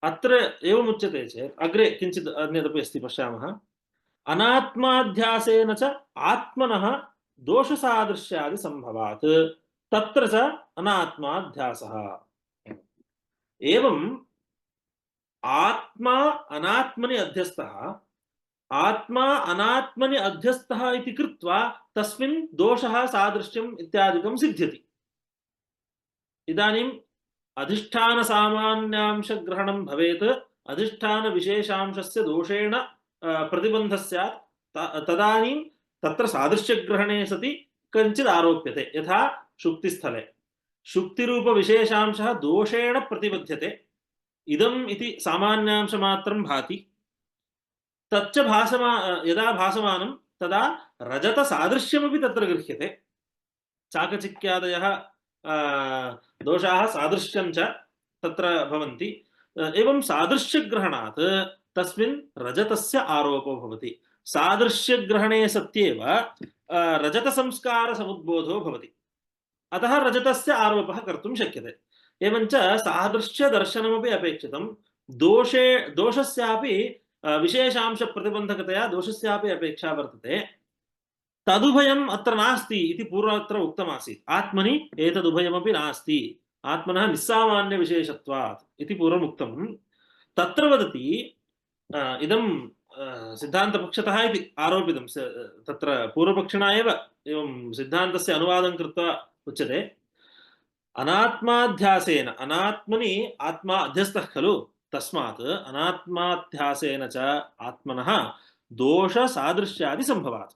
अत्र एवमुच्यते चेत् अग्रे किञ्चित् अन्यदपि अस्ति, पश्यामः। अनात्माध्यासेन च आत्मनः दोषसादृश्यादिसम्भवात् तत्र च अनात्माध्यासः। एवं आत्मा अनात्मनि अध्यस्तः, आत्मा अनात्मनि अध्यस्तः इति कृत्वा तस्मिन् दोषः सादृश्यम् इत्यादिकं सिद्ध्यति। इदानीं अधिष्ठान सामान्यांश ग्रहणं भवेत् अधिष्ठान विशेषांशस्य दोषेण प्रतिबन्धः स्यात् तदानीं तत्र सादृश्यग्रहणे सति कञ्चित् आरोप्यते यथा शुक्तिस्थले शुक्तिरूप विशेषांशः दोषेण प्रतिबध्यते इदम् इति सामान्यांशमात्रं भाति तच्च यदा भासमानं तदा रजतसादृश्यमपि तत्र गृह्यते चाकचिक्यादयः दोषाः सादृश्यं च तत्र भवन्ति एवं सादृश्यग्रहणात् तस्मिन् रजतस्य आरोपो भवति सादृश्यग्रहणे सत्येव रजतसंस्कारसमुद्बोधो भवति अतः रजतस्य आरोपः कर्तुं शक्यते एवञ्च सादृश्यदर्शनमपि अपेक्षितं दोषस्यापि विशेषांशप्रतिबन्धकतया दोषस्यापि अपेक्षा वर्तते तदुभयम् अत्र नास्ति इति पूर्वत्र उक्तमासीत् आत्मनि एतदुभयमपि नास्ति आत्मनः निस्सामान्यविशेषत्वात् इति पूर्वम् उक्तं तत्र वदति इदं सिद्धान्तपक्षतः इति आरोपितं तत्र पूर्वपक्षिणा एव एवं सिद्धान्तस्य अनुवादं कृत्वा उच्यते अनात्माध्यासेन अनात्मनि आत्मा अध्यस्तः खलु तस्मात् अनात्माध्यासेन च आत्मनः दोषसादृश्यादि सम्भवात्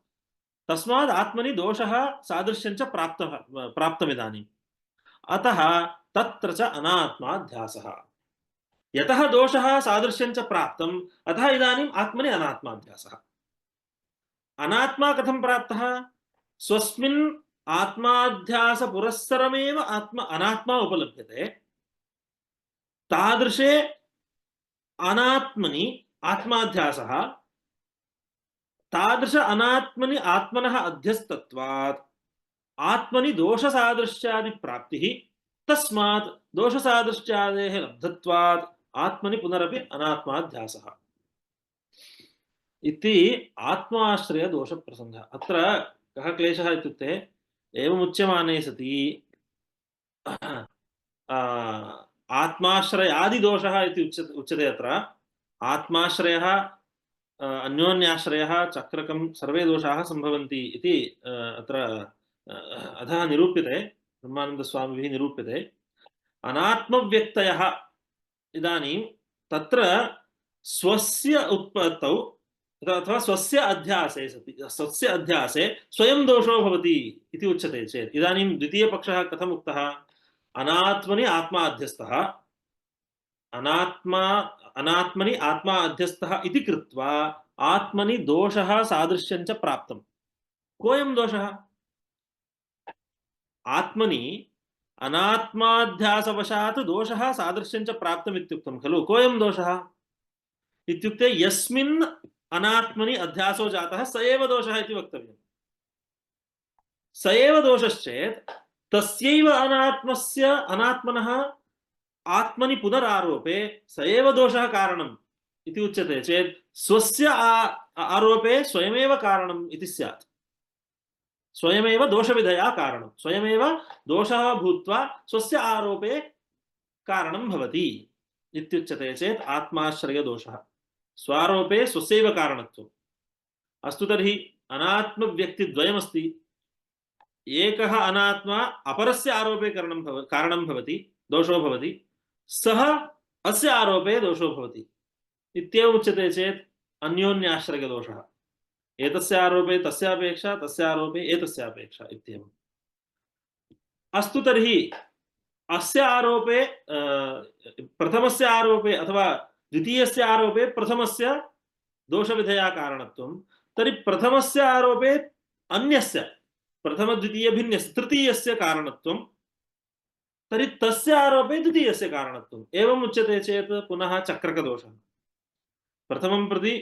तस्माद् आत्मनि दोषः सादृश्यञ्च प्राप्तमिदानीम् अतः तत्र च अनात्माध्यासः यतः दोषः सादृश्यञ्च प्राप्तम् अतः इदानीम् आत्मनि अनात्माध्यासः अनात्मा कथं प्राप्तः स्वस्मिन् आत्माध्यास पुरस्सरमेव अनात्मा उपलभ्यते तादृशे अनात्मनि आत्माध्यासः तादृश अनात्मनि आत्मनः अध्यस्तत्वात् आत्मनि दोषसादृश्यादि प्राप्तिः तस्मात् दोषसादृश्यादेः लब्धत्वात् आत्मनि पुनरपि अनात्माध्यासः इति आत्माश्रय दोषप्रसङ्गः अत्र कः क्लेशः इत्युक्ते एवमुच्यमाने सति आत्माश्रयादिदोषः इति उच्यते अत्र आत्माश्रयः अन्योन्याश्रयः चक्रकं सर्वे दोषाः सम्भवन्ति इति अत्र अधः निरूप्यते ब्रह्मानन्दस्वामिभिः निरूप्यते अनात्मव्यक्तयः इदानीं तत्र स्वस्य उत्पत्तौ अथवा स्वस्य अध्यासे सति स्वस्य अध्यासे स्वयं दोषो भवति इति उच्यते चेत् इदानीं द्वितीयपक्षः कथम् उक्तः अनात्मनि आत्मा अध्यस्तः अनात्मनि आत्मा अध्यस्तः इति कृत्वा आत्मनि दोषः सादृश्यञ्च प्राप्तम् कोऽयं दोषः आत्मनि अनात्माध्यासवशात् दोषः सादृश्यञ्च प्राप्तम् इत्युक्तं खलु कोऽयं दोषः इत्युक्ते यस्मिन् अनात्मनि अध्यासो जातः स एव दोषः इति वक्तव्यम् स एव दोषश्चेत् तस्यैव अनात्मनः आत्मनि पुनरारोपे स एव दोषः कारणम् इति उच्यते चेत् स्वस्य आरोपे स्वयमेव कारणम् इति स्यात् स्वयमेव दोषविधया कारणं स्वयमेव दोषः भूत्वा स्वस्य आरोपे कारणं भवति इत्युच्यते चेत् आत्माश्रयदोषः स्वारोपे स्वस्यैव कारणत्वम् अस्तु तर्हि अनात्मव्यक्तिद्वयमस्ति एकः अनात्मा अपरस्य आरोपे कारणं भवति दोषो भवति सः अस्य आरोपे दोषो भवति इत्येवम् उच्यते चेत् अन्योन्याश्रयदोषः एतस्य आरोपे तस्य अपेक्षा तस्य आरोपे एतस्य अपेक्षा इत्येवम् अस्तु तर्हि अस्य आरोपे प्रथमस्य आरोपे अथवा द्वितीयस्य आरोपे प्रथमस्य दोषविधया कारणत्वं तर्हि प्रथमस्य आरोपे अन्यस्य प्रथमद्वितीयभिन्नस्य तृतीयस्य कारणत्वं तर्हि तस्य आरोपे द्वितीयस्य कारणत्वम् एवम् उच्यते चेत् पुनः चक्रकदोषः प्रथमं प्रति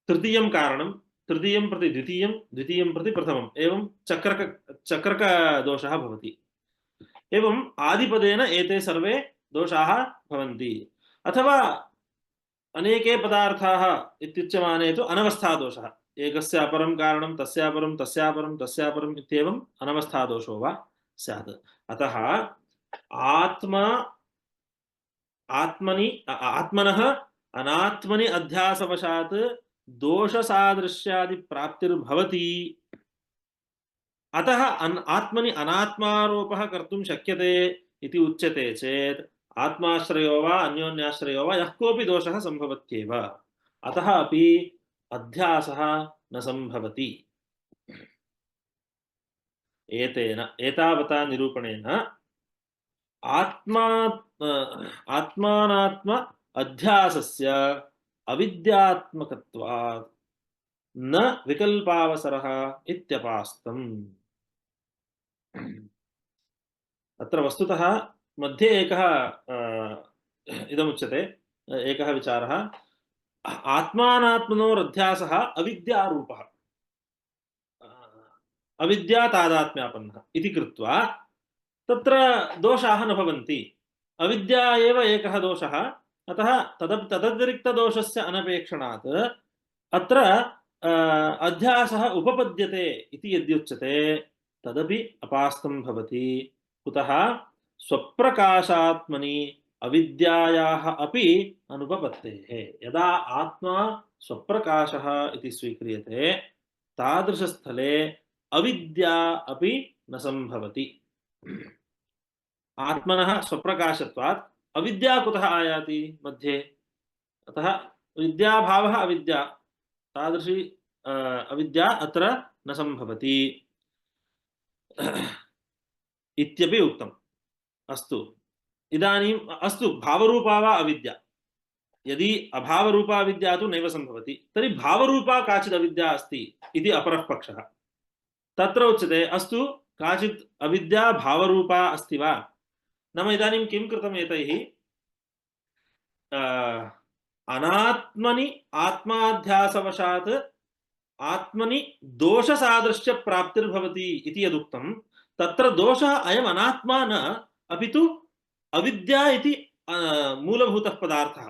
तृतीयं कारणं तृतीयं प्रति द्वितीयं द्वितीयं प्रति प्रथमम् एवं चक्रकदोषः भवति एवम् आदिपदेन एते सर्वे दोषाः भवन्ति अथवा अनेके पदार्थाः इत्युच्यमाने तु अनवस्थादोषः एकस्य अपरं कारणं तस्यापरं तस्यापरं तस्यापरम् इत्येवम् अनवस्थादोषो वा स्यात् अतः आत्मनः अनात्मनि अध्यासवशात् दोषसादृश्यादि प्राप्तिर्भवति अतः आत्मनि अनात्मारोपः कर्तुं शक्यते इति उच्यते चेत् आत्माश्रयो वा अन्योन्याश्रयो वा यः कोऽपि दोषः सम्भवत्येव। अतः अपि अध्यासः न सम्भवति। एतेन एतावता निरूपणेन आत्मा आत्मानात्म अध्यासस्य अविद्यात्मकत्वात् न विकल्पावसरः इत्यपास्तम्। अत्र वस्तुतः मध्ये एकः इदमुच्यते, एकः विचारः, आत्मानात्मनोरध्यासः अविद्यारूपः, अविद्या तादात्म्यापन्नः इति कृत्वा तत्र दोषाः न भवन्ति। अविद्या एव एकः दोषः, अतः तदतिरिक्तदोषस्य अनपेक्षणात् अत्र अध्यासः उपपद्यते इति यद्युच्यते तदपि अपास्तं भवति। कुतः? स्वप्रकाशात्मनि अविद्यायाः अपि अनुपपत्तेः। यदा आत्मा स्वप्रकाशः इति स्वीक्रियते तादृशस्थले अविद्या अपि न सम्भवति। आत्मनः स्वप्रकाशत्वात् अविद्या कुतः आयाति मध्ये? अतः विद्याभावः अविद्या, तादृशी अविद्या अत्र न सम्भवति इत्यपि उक्तम्। अस्तु, इदानीम् अस्तु, भावरूपा वा अविद्या? यदि अभावरूपा विद्या तु नैव सम्भवति, तर्हि भावरूपा काचित् अविद्या अस्ति इति अपरः पक्षः। तत्र उच्यते अस्तु, काचित् अविद्या भावरूपा अस्ति वा? नाम इदानीं किं कृतम् एतैः? अनात्मनि आत्माध्यासवशात् आत्मनि दोषसादृश्य प्राप्तिर्भवति इति यदुक्तं, तत्र दोषः अयम् अनात्मा न, अपि तु अविद्या इति मूलभूतः पदार्थः।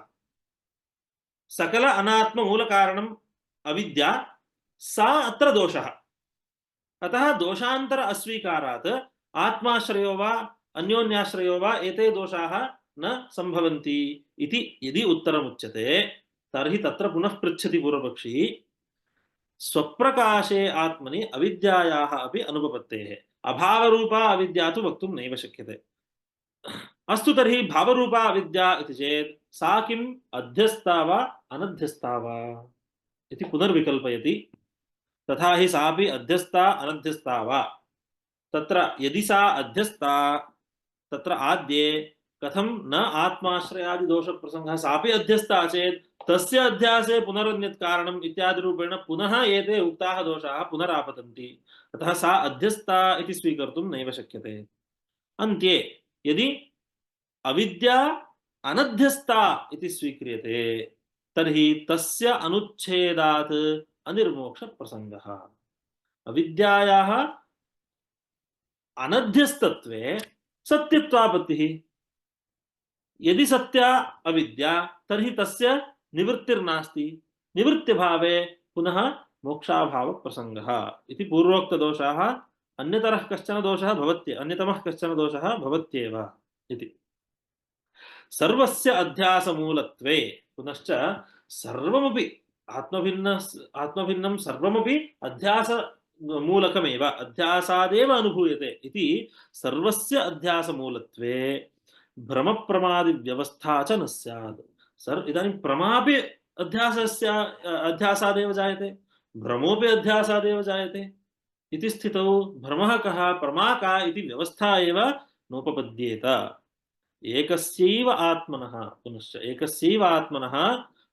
सकल अनात्म मूलकारणम् अविद्या, सा अत्र दोषः। अतः दोषान्तर अस्वीकारात् आत्माश्रयो वा अन्योन्याश्रयो वा एते दोषाः न सम्भवन्ति इति यदि उत्तरमुच्यते, तर्हि तत्र पुनः पृच्छति पूर्वपक्षी, स्वप्रकाशे आत्मनि अविद्यायाः अपि अनुपपत्तेः। अभावरूपा अविद्या तु वक्तुं नैव शक्यते। अस्तु, तर्हि भावरूपा अविद्या इति चेत् सा किम् अध्यस्ता वा अनध्यस्ता वा इति पुनर्विकल्पयति। तथा हि सापि अध्यस्ता अनध्यस्ता वा? तत्र यदि सा अध्यस्ता, तत्र आद्ये कथं न आत्माश्रयादि दोषप्रसंगः, सापि अध्यस्ता चेत् तस्य अध्यासे पुनरन्यत् कारणम् इत्यादि रूपेण पुनः एते उक्ताः दोषाः पुनरापतन्ति। अतः सा अध्यस्ता इति स्वीकर्तुं नैव शक्यते। अन्त्ये यदि अविद्या अनध्यस्ता इति स्वीक्रियते, तर्हि तस्य अनुच्छेदात् अनिर्मोक्ष प्रसंगः। अविद्यायाः अनध्यस्तत्वे सत्यत्वापत्तिः। यदि सत्या अविद्या, तर्हि तस्य निवृत्तिर्नास्ति। निवृत्तिभावे पुनः मोक्षाभाव प्रसंगः इति पूर्वोक्तदोषाः अन्यतरः कश्चन दोषः भवत्य अन्यतमः कश्चन दोषः भवत्येव इति। सर्वस्य अध्यासमूलत्वे पुनश्च सर्वमपि आत्मभिन्नं सर्वमपि अध्यास मूलकमेव, अध्यासादेव अनुभूयते इति सर्वस्य अध्यासमूलत्वे भ्रमप्रमादि व्यवस्था च न स्यात्। इदानीं प्रमापि अध्यासादेव जायते, भ्रमोपि अध्यासादेव जायते इति स्थितौ भ्रमः कः प्रमा का इति व्यवस्था एव नोपपद्येत। एकस्यैव आत्मनः, पुनश्च एकस्यैव आत्मनः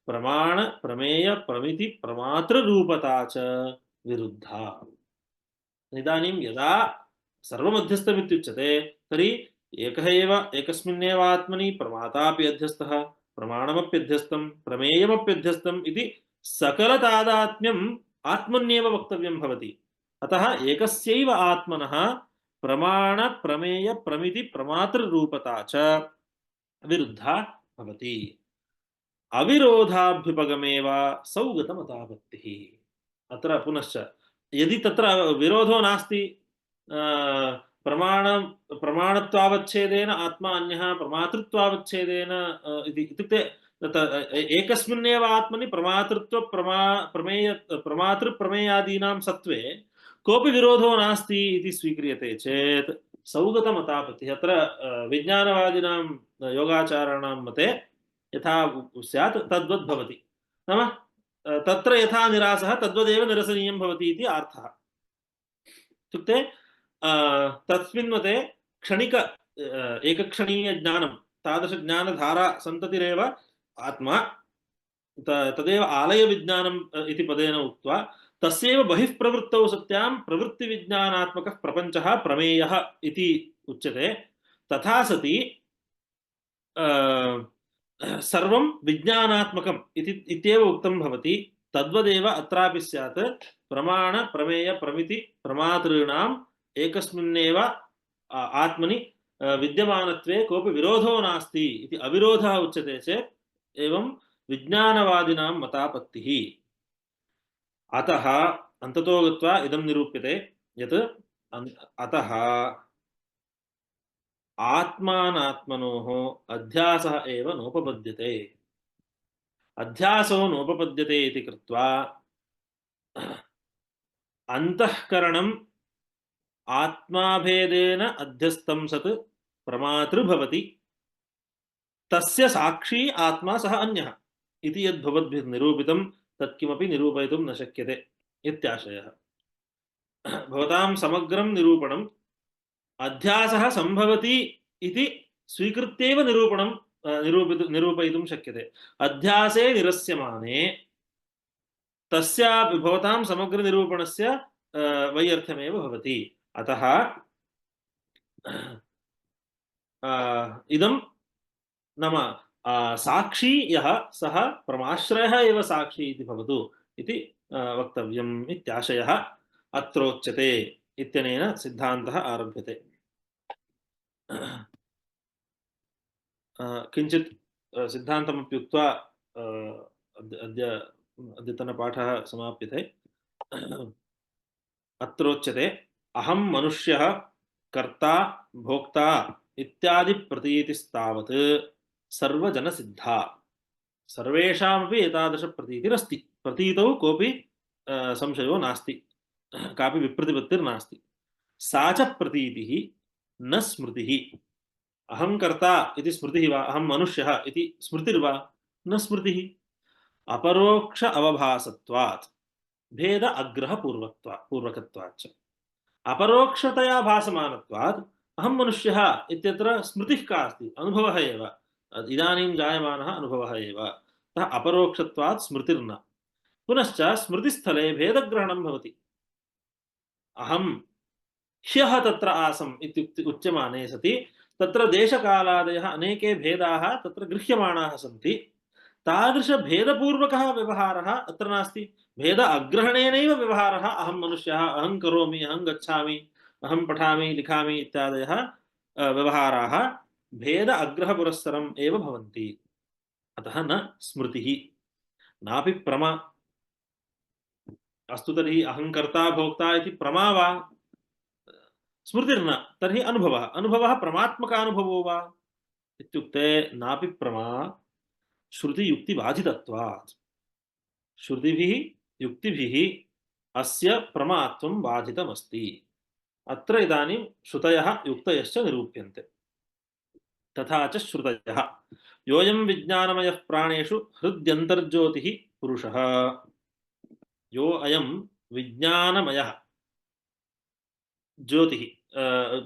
प्रमाण प्रमेय प्रमिति प्रमातृरूपता च विरुद्धा। इदानीं यदा सर्वमध्यस्थमित्युच्यते, तर्हि एकः एव एकस्मिन्नेव आत्मनि प्रमातापि अध्यस्तः, प्रमाणमप्यध्यस्तं, प्रमेयमप्यध्यस्तम् इति सकलतादात्म्यम् आत्मन्येव वक्तव्यं भवति। अतः एकस्यैव आत्मनः प्रमाण प्रमेय प्रमिति प्रमातृरूपता च विरुद्धा भवति। अविरोधाभ्युपगमेव सौगतमतापत्तिः। अत्र पुनश्च यदि तत्र विरोधो नास्ति, प्रमाणत्वावच्छेदेन आत्मा अन्यः, प्रमातृत्वावच्छेदेन इत्युक्ते एकस्मिन्नेव आत्मनि प्रमातृत्व प्रमेय प्रमातृप्रमेयादीनां सत्त्वे कोऽपि विरोधो नास्ति इति स्वीक्रियते चेत्, सौगतमतापत्तिः अत्र विज्ञानवादिनां योगाचाराणां मते यथा स्यात् तद्वद् भवति नाम तत्र यथा निरासः तद्वदेव निरसनीयं भवति इति अर्थः इत्युक्ते तस्मिन् मते क्षणिक एकक्षणीयज्ञानं तादृशज्ञानधारा सन्ततिरेव आत्मा तदेव आलयविज्ञानम् इति पदेन उक्त्वा तस्यैव बहिः प्रवृत्तौ सत्यां प्रवृत्तिविज्ञानात्मकः प्रपञ्चः प्रमेयः इति उच्यते तथा सति सर्वं विज्ञानात्मकम् इत्येव उक्तं भवति तद्वदेव अत्रापि स्यात् प्रमाण प्रमेय प्रमिति प्रमातॄणाम् एकस्मिन्नेव आत्मनि विद्यमानत्वे कोऽपि विरोधो नास्ति इति अविरोधः उच्यते चेत् एवं विज्ञानवादिनां मतापत्तिः अतः अन्ततो गत्वा इदं निरूप्यते यत् अतः आत्मानात्मनोः अध्यासः एव नोपपद्यते अध्यासो नोपपद्यते इति कृत्वा अन्तःकरणम् आत्माभेदेन अध्यस्तं सत् प्रमातृ भवति तस्य साक्षी आत्मा सः अन्यः इति यद् भवद्भिः निरूपितं तत्किमपि निरूपयितुं न शक्यते इत्याशयः भवतां समग्रं निरूपणम् अध्यासः सम्भवति इति स्वीकृत्यैव निरूपयितुं शक्यते अध्यासे निरस्यमाने तस्यापि भवतां समग्रनिरूपणस्य वैयर्थ्यमेव भवति अतः इदं नाम साक्षी यः सः परमाश्रयः एव साक्षी इति भवतु इति वक्तव्यम् इत्याशयः अत्रोच्यते इत्यनेन सिद्धान्तः आरभ्यते किञ्चित् सिद्धान्तमपि उक्त्वा अद्यतनपाठः समाप्यते अत्रोच्यते अहं मनुष्यः कर्ता भोक्ता इत्यादि प्रतीतिस्तावत् सर्वजनसिद्धा सर्वेषामपि एतादृशप्रतीतिरस्ति प्रतीतौ कोऽपि संशयो नास्ति कापि विप्रतिपत्तिर्नास्ति सा च प्रतीतिः न स्मृतिः अहं कर्ता इति स्मृतिः वा अहं मनुष्यः इति स्मृतिर्वा न स्मृतिः अपरोक्ष अवभासत्वात् भेद अग्रह पूर्वकत्वाच्च अपरोक्षतया भासमानत्वात् अहं मनुष्यः इत्यत्र स्मृतिः का अस्ति अनुभवः एव इदानीं जायमानः अनुभवः एव अतः अपरोक्षत्वात् स्मृतिर्न पुनश्च स्मृतिस्थले भेदग्रहणं भवति अहं ह्यः तत्र आसम् इत्युक्ते उच्यमाने सति तत्र देशकालादयः अनेके भेदाः तत्र गृह्यमाणाः सन्ति तादृशभेदपूर्वकः व्यवहारः अत्र नास्ति भेद अग्रहणेनैव व्यवहारः अहं मनुष्यः अहं करोमि अहं गच्छामि अहं पठामि लिखामि इत्यादयः व्यवहाराः भेद अग्रहपुरस्सरम् एव भवन्ति अतः न स्मृतिः नापि प्रमा अस्तु तर्हि अहंकर्ता भोक्ता इति प्रमा वा स्मृतिर्न तर्हि अनुभवः अनुभवः प्रमात्मकानुभवो वा इत्युक्ते नापि प्रमा श्रुतियुक्तिबाधितत्वात् श्रुतिभिः युक्तिभिः अस्य प्रमात्वं बाधितमस्ति अत्र इदानीं श्रुतयः युक्तयश्च निरूप्यन्ते तथा च श्रुतयः योऽयं विज्ञानमयः प्राणेषु हृद्यन्तर्ज्योतिः पुरुषः यो अयं विज्ञानमयः ज्योतिः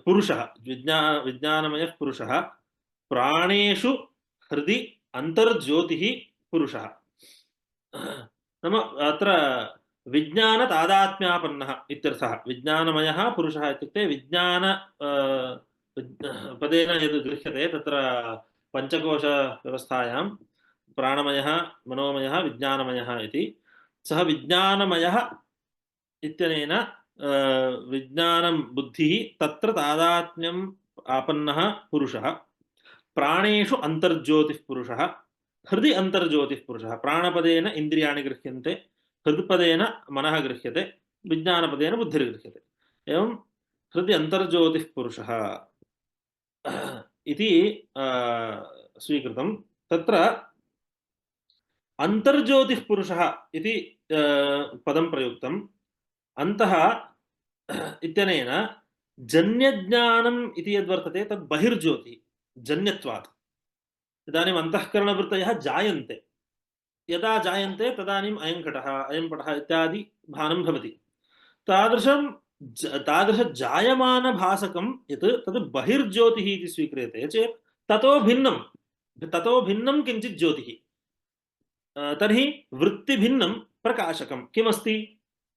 पुरुषः विज्ञानमयः पुरुषः प्राणेषु हृदि अंतर्ज्योतिः पुरुषः नाम अत्र विज्ञानतादात्म्यापन्नः इत्यर्थः विज्ञानमयः पुरुषः इत्युक्ते विज्ञान पदेन यद् गृह्यते तत्र पञ्चकोशव्यवस्थायां प्राणमयः मनोमयः विज्ञानमयः इति सः विज्ञानमयः इत्यनेन विज्ञानं बुद्धिः तत्र तादात्म्यम् आपन्नः पुरुषः प्राणेषु अंतर्ज्योतिः पुरुषः हृदि अंतर्ज्योतिः पुरुषः प्राणपदेन इन्द्रियाणि गृह्यन्ते हृत्पदेन मनः गृह्यते विज्ञानपदेन बुद्धिर्गृह्यते एवं हृदि अंतर्ज्योतिः पुरुषः इति स्वीकृतं तत्र अंतर्ज्योतिः पुरुषः इति पदं प्रयुक्तम् अन्तः इत्यनेन जन्यज्ञानम् इति यद्वर्तते तद् बहिर्ज्योतिः जन्यत्वात्। इदानीम् अन्तःकरणवृत्तयः जायन्ते, यदा जायन्ते तदानीम् अयं घटः अयं पटः इत्यादि भानं भवति। तादृशजायमानभासकं यत् तद् बहिर्ज्योतिः इति स्वीक्रियते चेत् ततो भिन्नं किञ्चित् ज्योतिः। तर्हि वृत्तिभिन्नं प्रकाशकं किमस्ति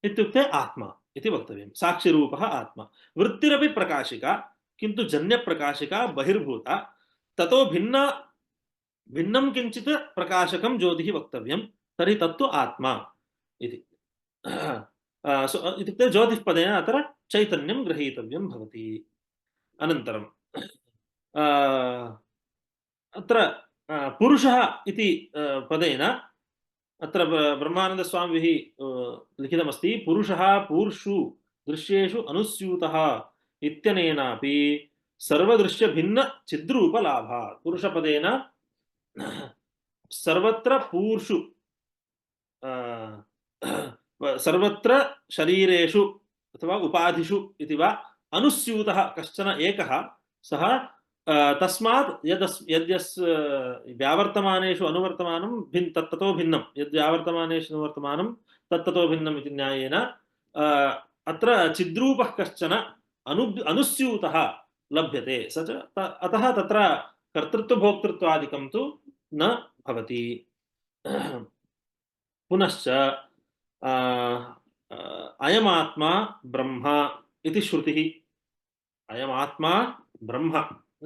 इत्युक्ते आत्मा इति वक्तव्यं। साक्षिरूपः आत्मा। वृत्तिरपि प्रकाशिका, किन्तु जन्यप्रकाशिका बहिर्भूता। ततो भिन्नं किञ्चित् प्रकाशकं ज्योतिः वक्तव्यं। तर्हि तत्तु आत्मा इति। इत्युक्ते ज्योतिःपदेन अत्र चैतन्यं गृहीतव्यं भवति। अनन्तरं अत्र पुरुषः इति पदेन अत्र ब्रह्मानन्दस्वामिभिः लिखितमस्ति, पुरुषः पूर्षु दृश्येषु अनुस्यूतः इत्यनेनापि सर्वदृश्यभिन्न चिद्रूपलाभात्। पुरुषपदेन सर्वत्र पूर्षु सर्वत्र शरीरेषु अथवा उपाधिषु इति वा अनुस्यूतः कश्चन एकः सः तस्मात् व्यावर्तमानेषु अनुवर्तमानं तत्ततो भिन्नं, व्यावर्तमानेषु अनुवर्तमानं तत्ततो भिन्नम् इति न्यायेन अत्र चिद्रूपः कश्चन अनुस्यूतः लभ्यते। स च अतः तत्र कर्तृत्वभोक्तृत्वादिकं तु न भवति। पुनश्च अयमात्मा ब्रह्म इति श्रुतिः। अयमात्मा ब्रह्म,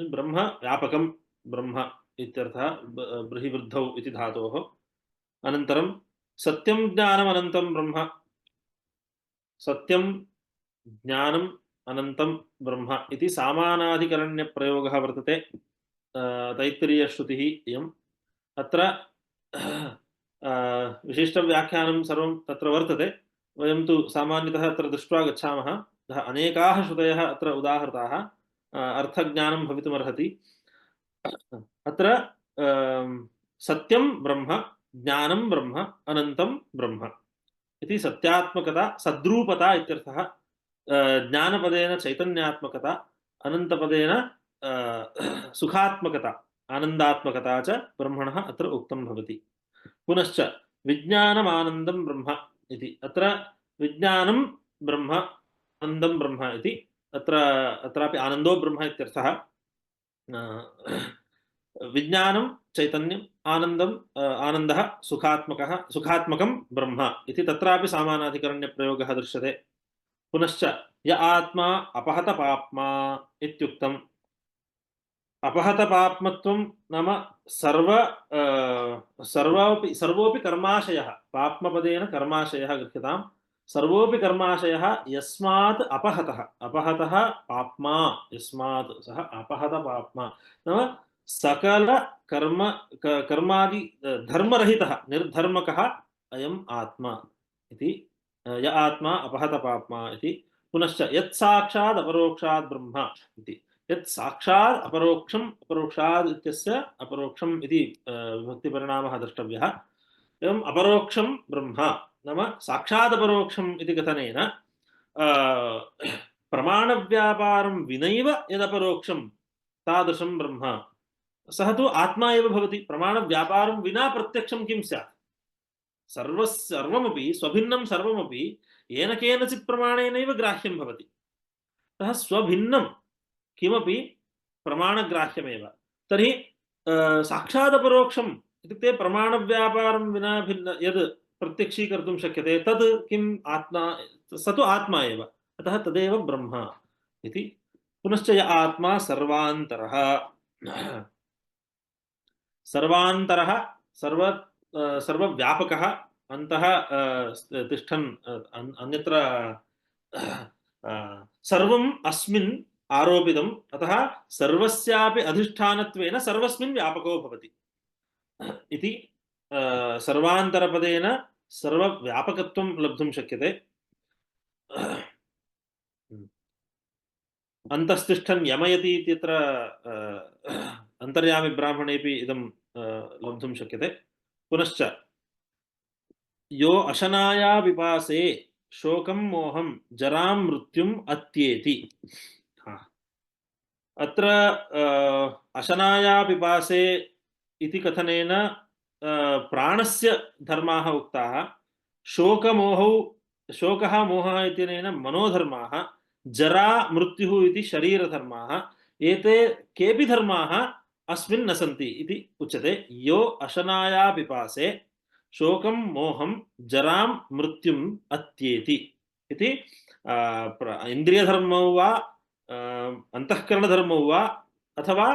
ब्रह्म व्यापकं ब्रह्म इत्यर्थः, ब्रह्मवृद्धौ इति धातोः। अनन्तरं सत्यं ज्ञानम् अनन्तं ब्रह्म, सत्यं ज्ञानम् अनन्तं ब्रह्म इति सामानाधिकरण्यप्रयोगः वर्तते। तैत्तिरीयश्रुतिः इयम्। अत्र विशिष्टव्याख्यानं सर्वं तत्र वर्तते। वयं तु सामान्यतः अत्र दृष्ट्वा गच्छामः। अतः अनेकाः श्रुतयः अत्र उदाहृताः, अर्थज्ञानं भवितुमर्हति। अत्र सत्यं ब्रह्म, ज्ञानं ब्रह्म, अनन्तं ब्रह्म इति सत्यात्मकता, सद्रूपता इत्यर्थः। ज्ञानपदेन चैतन्यात्मकता, अनन्तपदेन सुखात्मकता, आनन्दात्मकता च ब्रह्मणः अत्र उक्तं भवति। पुनश्च विज्ञानमानन्दं ब्रह्म इति, अत्र विज्ञानं ब्रह्म, आनन्दं ब्रह्म इति, अत्रापि आनन्दो ब्रह्म इत्यर्थः। विज्ञानं चैतन्यम्, आनन्दं आनन्दः सुखात्मकः, सुखात्मकं ब्रह्म इति तत्रापि सामानाधिकरण्यप्रयोगः दृश्यते। पुनश्च य आत्मा अपहतपाप्मा इत्युक्तम्। अपहतपाप्मत्वं नाम सर्वोऽपि कर्माशयः, पाप्मपदेन कर्माशयः गृह्यताम्। सर्वोऽपि कर्माशयः यस्मात् अपहतः, अपहतः पाप्मा, यस्मात् सः अपहतपाप्मा नाम सकल कर्मादि धर्मरहितः निर्धर्मकः अयम् आत्मा इति। य आत्मा अपहतपाप्मा इति। पुनश्च यत् साक्षात् अपरोक्षात् ब्रह्म इति। यत् साक्षात् अपरोक्षम्, अपरोक्षात् इत्यस्य अपरोक्षम् इति विभक्तिपरिणामः द्रष्टव्यः। एवम् अपरोक्षं ब्रह्म नाम साक्षात् अपरोक्षम् इति कथनेन प्रमाणव्यापारं विनैव यदपरोक्षं तादृशं ब्रह्म, सः तु आत्मा एव भवति। प्रमाणव्यापारं विना प्रत्यक्षं किं स्यात्? सर्वमपि स्वभिन्नं सर्वमपि येन केनचित् प्रमाणेनैव ग्राह्यं भवति। अतः स्वभिन्नं किमपि प्रमाणग्राह्यमेव। तर्हि साक्षादपरोक्षम् इत्युक्ते प्रमाणव्यापारं विना भिन्न यद् प्रत्यक्षीकर्तुं शक्यते तद् किम् आत्मा, स तु आत्मा एव। अतः तदेव ब्रह्म इति। पुनश्च य आत्मा सर्वान्तरः, सर्वान्तरः सर्वव्यापकः, अन्तः तिष्ठन् अन्यत्र सर्वम् अस्मिन् आरोपितम्, अतः सर्वस्यापि अधिष्ठानत्वेन सर्वस्मिन् व्यापको भवति इति सर्वान्तरपदेन सर्वव्यापकत्वं लब्धुं शक्यते। अन्तस्तिष्ठन् यमयति इत्यत्र अन्तर्यामि ब्राह्मणेपि इदं लब्धुं शक्यते। पुनश्च यो अशनाया विपासे शोकं मोहं जरां मृत्युम् अत्येति अत्र अशनाया पिपासे इति कथनेन प्राणस्य धर्माः उक्ताः। शोकमोहौ शोकः मोहः इत्यनेन मनोधर्माः, जरा मृत्युः इति शरीरधर्माः, एते केऽपि धर्माः अस्मिन् न सन्ति इति उच्यते। यो अशनाया पिपासे शोकं मोहं जरां मृत्युम् अत्येति इति इन्द्रियधर्मौ वा अंतःकरणधर्मौ वा अथवा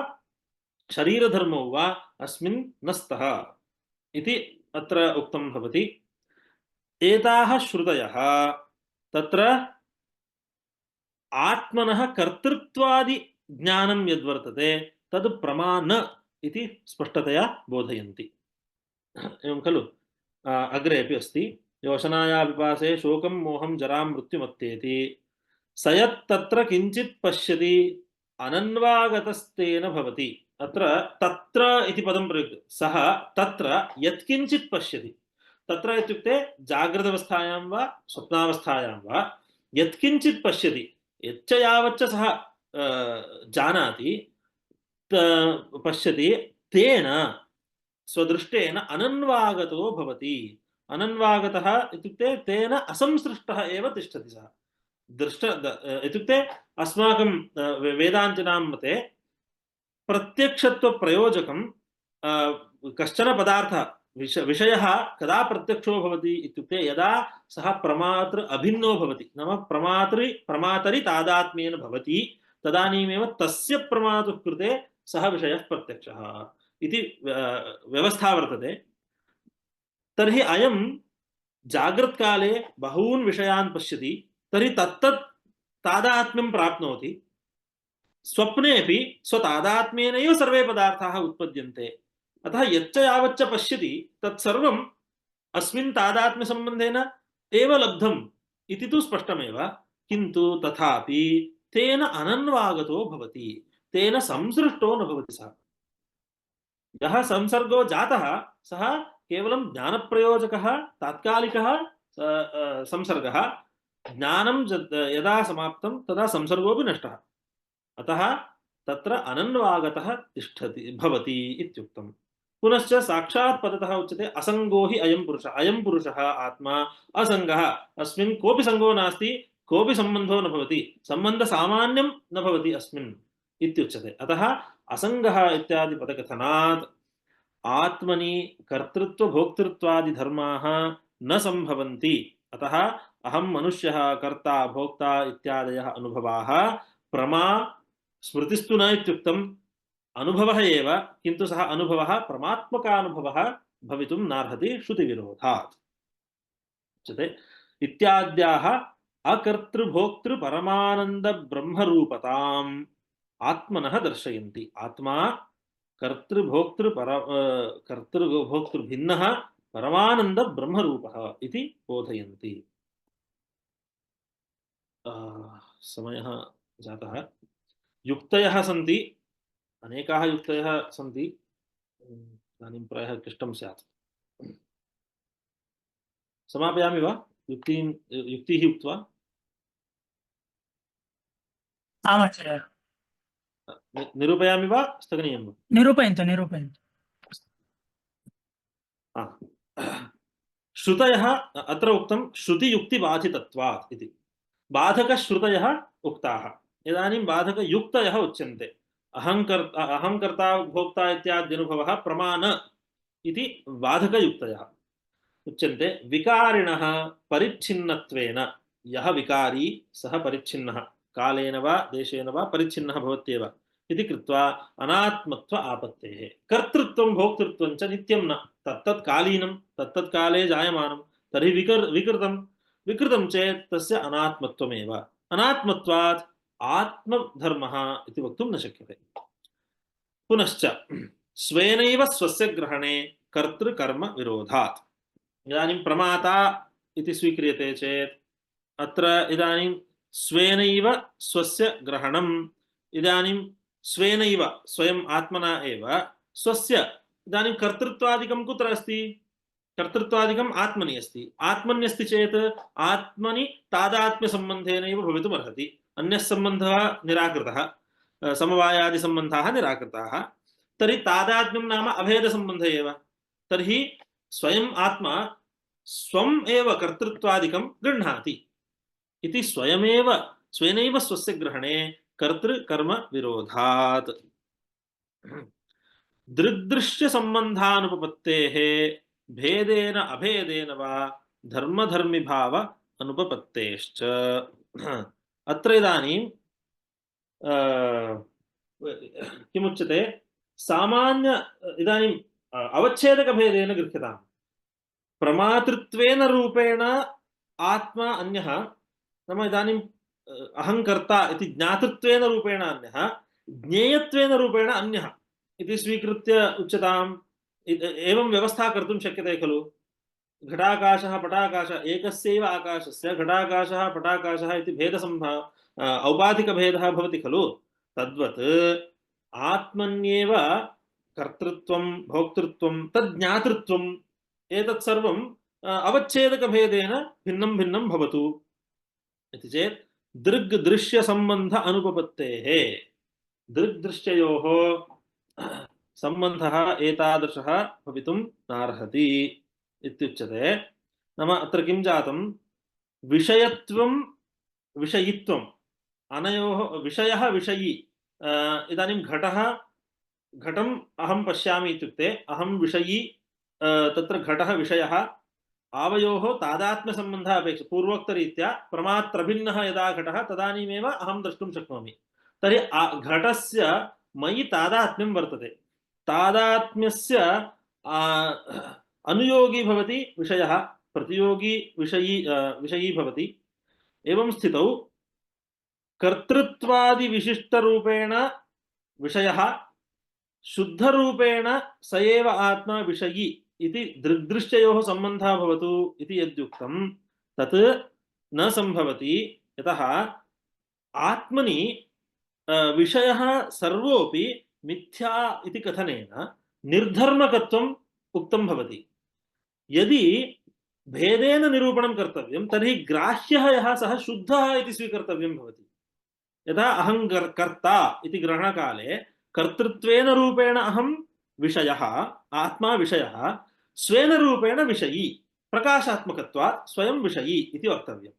शरीरधर्मौ वा अस्मिन् न स्तः इति अत्र उक्तं भवति। एताः श्रुतयः तत्र आत्मनः कर्तृत्वादि ज्ञानं यद्वर्तते तद् प्रमा न इति स्पष्टतया बोधयन्ति। एवं खलु। अग्रे अपि अस्ति। योशनाया विपासे शोकं मोहं जरां मृत्युमत्येति स यत्तत्र किञ्चित् पश्यति अनन्वागतस्तेन भवति। अत्र तत्र इति पदं प्रयुक्तं। सः तत्र यत्किञ्चित् पश्यति। तत्र इत्युक्ते जाग्रदवस्थायां वा स्वप्नावस्थायां वा यत्किञ्चित् पश्यति, यच्च यावच्च सः जानाति पश्यति, तेन स्वदृष्टेन अनन्वागतो भवति। अनन्वागतः इत्युक्ते तेन असंसृष्टः एव तिष्ठति सः। दृष्ट इत्युक्ते अस्माकं वेदान्तिनां मते प्रत्यक्षत्व प्रयोजकं कश्चन पदार्थः विषयः कदा प्रत्यक्षो भवति इत्युक्ते यदा सः प्रमातृ अभिन्नो भवति, नाम प्रमातरि तादात्म्येन भवति, तदानीमेव तस्य प्रमातुः कृते सः विषयः प्रत्यक्षः इति व्यवस्था वर्तते। तर्हि अयं जाग्रत्काले बहून् विषयान् पश्यति, तर्हि तत्तत् तादात्म्यं प्राप्नोति। स्वप्नेऽपि स्वतादात्म्येनैव सर्वे पदार्थाः उत्पद्यन्ते। अतः यच्च यावच्च पश्यति तत्सर्वम् अस्मिन् तादात्म्यसम्बन्धेन एव लब्धम् इति तु स्पष्टमेव। किन्तु तथापि तेन अनन्वागतो भवति, तेन संसृष्टो न भवति सः। यः संसर्गो जातः सः केवलं ज्ञानप्रयोजकः तात्कालिकः संसर्गः। ज्ञानं यदा समाप्तं तदा संसर्गोऽपि नष्टः। अतः तत्र अनन्वागतः तिष्ठति भवति इत्युक्तम्। पुनश्च साक्षात् पदतः उच्यते असंगो हि अयं पुरुषः आत्मा असंगः। अस्मिन् कोऽपि संगो नास्ति, कोऽपि सम्बन्धो न भवति, सम्बन्धसामान्यं न भवति अस्मिन् इत्युच्यते। अतः असंगः इत्यादि पदकथनात् आत्मनि कर्तृत्व भोक्तृत्वादि धर्माः न संभवन्ति। अतः अहं मनुष्यः कर्ता भोक्ता इत्यादयः अनुभवाः प्रमा स्मृतिस्तु न इत्युक्तम् अनुभवः एव, किन्तु सः अनुभवः परमात्मकानुभवः भवितुं नार्हति श्रुतिविरोधात् उच्यते। इत्याद्याः अकर्तृभोक्तृ परमानंद ब्रह्मरूपताम् आत्मनः दर्शयन्ति। आत्मा कर्तृभोक्तृ भिन्नः परमानंद ब्रह्मरूपः इति बोधयन्ति। समयः जातः। युक्तयः सन्ति, अनेकाः युक्तयः सन्ति। इदानीं प्रायः क्लिष्टं स्यात्। समापयामि वा? युक्तिः उक्त्वा आचार्य निरूपयामि वा स्थगनीयं वा? निरूपयन्तु। श्रुतयः अत्र उक्तं श्रुतियुक्तिबाधितत्वात् इति। बाधकश्रुतयः उक्ताः। इदानीं बाधकयुक्तयः उच्यन्ते। अहं कर्ता भोक्ता इत्याद्यनुभवः प्रमाण इति बाधकयुक्तयः उच्यन्ते। विकारिणः परिच्छिन्नत्वेन, यः विकारी सः परिच्छिन्नः, कालेन वा देशेन वा परिच्छिन्नः भवत्येव इति कृत्वा अनात्मत्व आपत्तेः। कर्तृत्वं भोक्तृत्वं च नित्यं न, तत्तत्कालीनं तत्तत्काले जायमानं। तर्हि विकृतं चेत् तस्य अनात्मत्वमेव। अनात्मत्वात् आत्मधर्मः इति वक्तुं न शक्यते। पुनश्च स्वेनैव स्वस्य ग्रहणे कर्तृकर्म विरोधात्। इदानीं प्रमाता इति स्वीक्रियते चेत् अत्र इदानीं स्वेनैव स्वस्य ग्रहणम्, इदानीं स्वेनैव स्वयं आत्मना एव स्वस्य, इदानीं कर्तृत्वादिकं कुत्र अस्ति? कर्तृत्वादिकम् आत्मनि अस्ति। आत्मन्यस्ति चेत् आत्मनि तादात्म्यसम्बन्धेनैव भवितुम् अर्हति, अन्यः सम्बन्धः निराकृतः। समवायादिसम्बन्धाः निराकृताः। तर्हि तादात्म्यं नाम अभेदसम्बन्ध एव। तर्हि स्वयम् आत्मा स्वम् एव कर्तृत्वादिकं गृह्णाति इति स्वयमेव स्वेनैव स्वस्य ग्रहणे कर्तृकर्मविरोधात्। दृग्दृश्यसम्बन्धानुपपत्तेः भेदेन अभेदेन वा धर्मधर्मिभाव अनुपपत्तेश्च। अत्र इदानीं किमुच्यते, सामान्य इदानीं अवच्छेदकभेदेन गृह्यताम्। प्रमातृत्वेन रूपेण आत्मा अन्यः, नाम इदानीं अहङ्कर्ता इति ज्ञातृत्वेन रूपेण अन्यः, ज्ञेयत्वेन रूपेण अन्यः इति स्वीकृत्य उच्यताम्। एवं व्यवस्था कर्तुं शक्यते खलु। घटाकाशः पटाकाशः, एकस्यैव आकाशस्य घटाकाशः पटाकाशः इति औपाधिकभेदः भवति खलु। तद्वत् आत्मन्येव कर्तृत्वं भोक्तृत्वं तज्ज्ञातृत्वम् एतत् सर्वं अवच्छेदकभेदेन भिन्नं भिन्नं भवतु इति चेत् दृग्दृश्यसम्बन्ध अनुपपत्तेः, दृग्दृश्ययोः सम्बन्धः एतादृशः भवितुं नार्हति इत्युच्यते। नाम अत्र किं जातं, विषयत्वं विषयित्वम् अनयोः, विषयः विषयी। इदानीं घटम् अहं पश्यामि इत्युक्ते अहं विषयी, तत्र घटः विषयः, आवयोः तादात्म्यसम्बन्धः अपेक्षितः। पूर्वोक्तरीत्या प्रमात्रभिन्नः यदा घटः तदानीमेव अहं द्रष्टुं शक्नोमि। तर्हि घटस्य मयि तादात्म्यं वर्तते, तादात्म्यस्य अनुयोगी भवति विषयः, प्रतियोगी विषयी भवति। एवं स्थितौ कर्तृत्वादिविशिष्टरूपेण विषयः, शुद्धरूपेण स एव आत्मा विषयी इति दृग्दृश्ययोः सम्बन्धः भवतु इति यद्युक्तं तत् न सम्भवति। यतः आत्मनि विषयः सर्वोऽपि मिथ्या इति कथनेन निर्धर्मकत्वम् उक्तं भवति। यदि भेदेन निरूपणं कर्तव्यं तर्हि ग्राह्यः यः सः शुद्धः इति स्वीकर्तव्यं भवति। यथा अहं कर्ता इति ग्रहणकाले कर्तृत्वेन रूपेण अहं विषयः, आत्मा विषयः, स्वेन रूपेण विषयी, प्रकाशात्मकत्वात् स्वयं विषयी इति वक्तव्यं।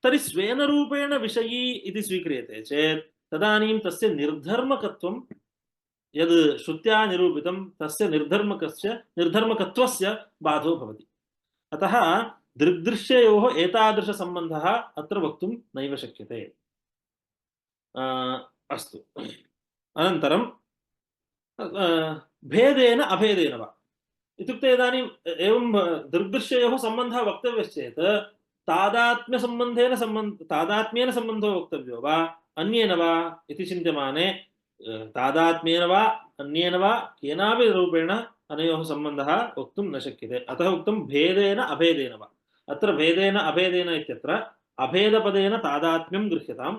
तर्हि स्वेन रूपेण विषयी इति स्वीक्रियते चेत् तदानीं तस्य निर्धर्मकत्वं यद् श्रुत्या निरूपितं तस्य निर्धर्मकत्वस्य बाधो भवति। अतः दृग्दृश्ययोः एतादृशसम्बन्धः अत्र वक्तुं नैव शक्यते। अस्तु, अनन्तरं भेदेन अभेदेन वा इत्युक्ते इदानीम् एवं दृग्दृश्ययोः सम्बन्धः वक्तव्यश्चेत् तादात्म्येन सम्बन्धो वक्तव्यो वा अन्येन वा इति चिन्त्यमाने तादात्म्येन वा अन्येन वा केनापि रूपेण अनयोः सम्बन्धः वक्तुं न शक्यते। अतः उक्तं भेदेन अभेदेन वा। अत्र भेदेन अभेदेन इत्यत्र अभेदपदेन तादात्म्यं गृह्यताम्,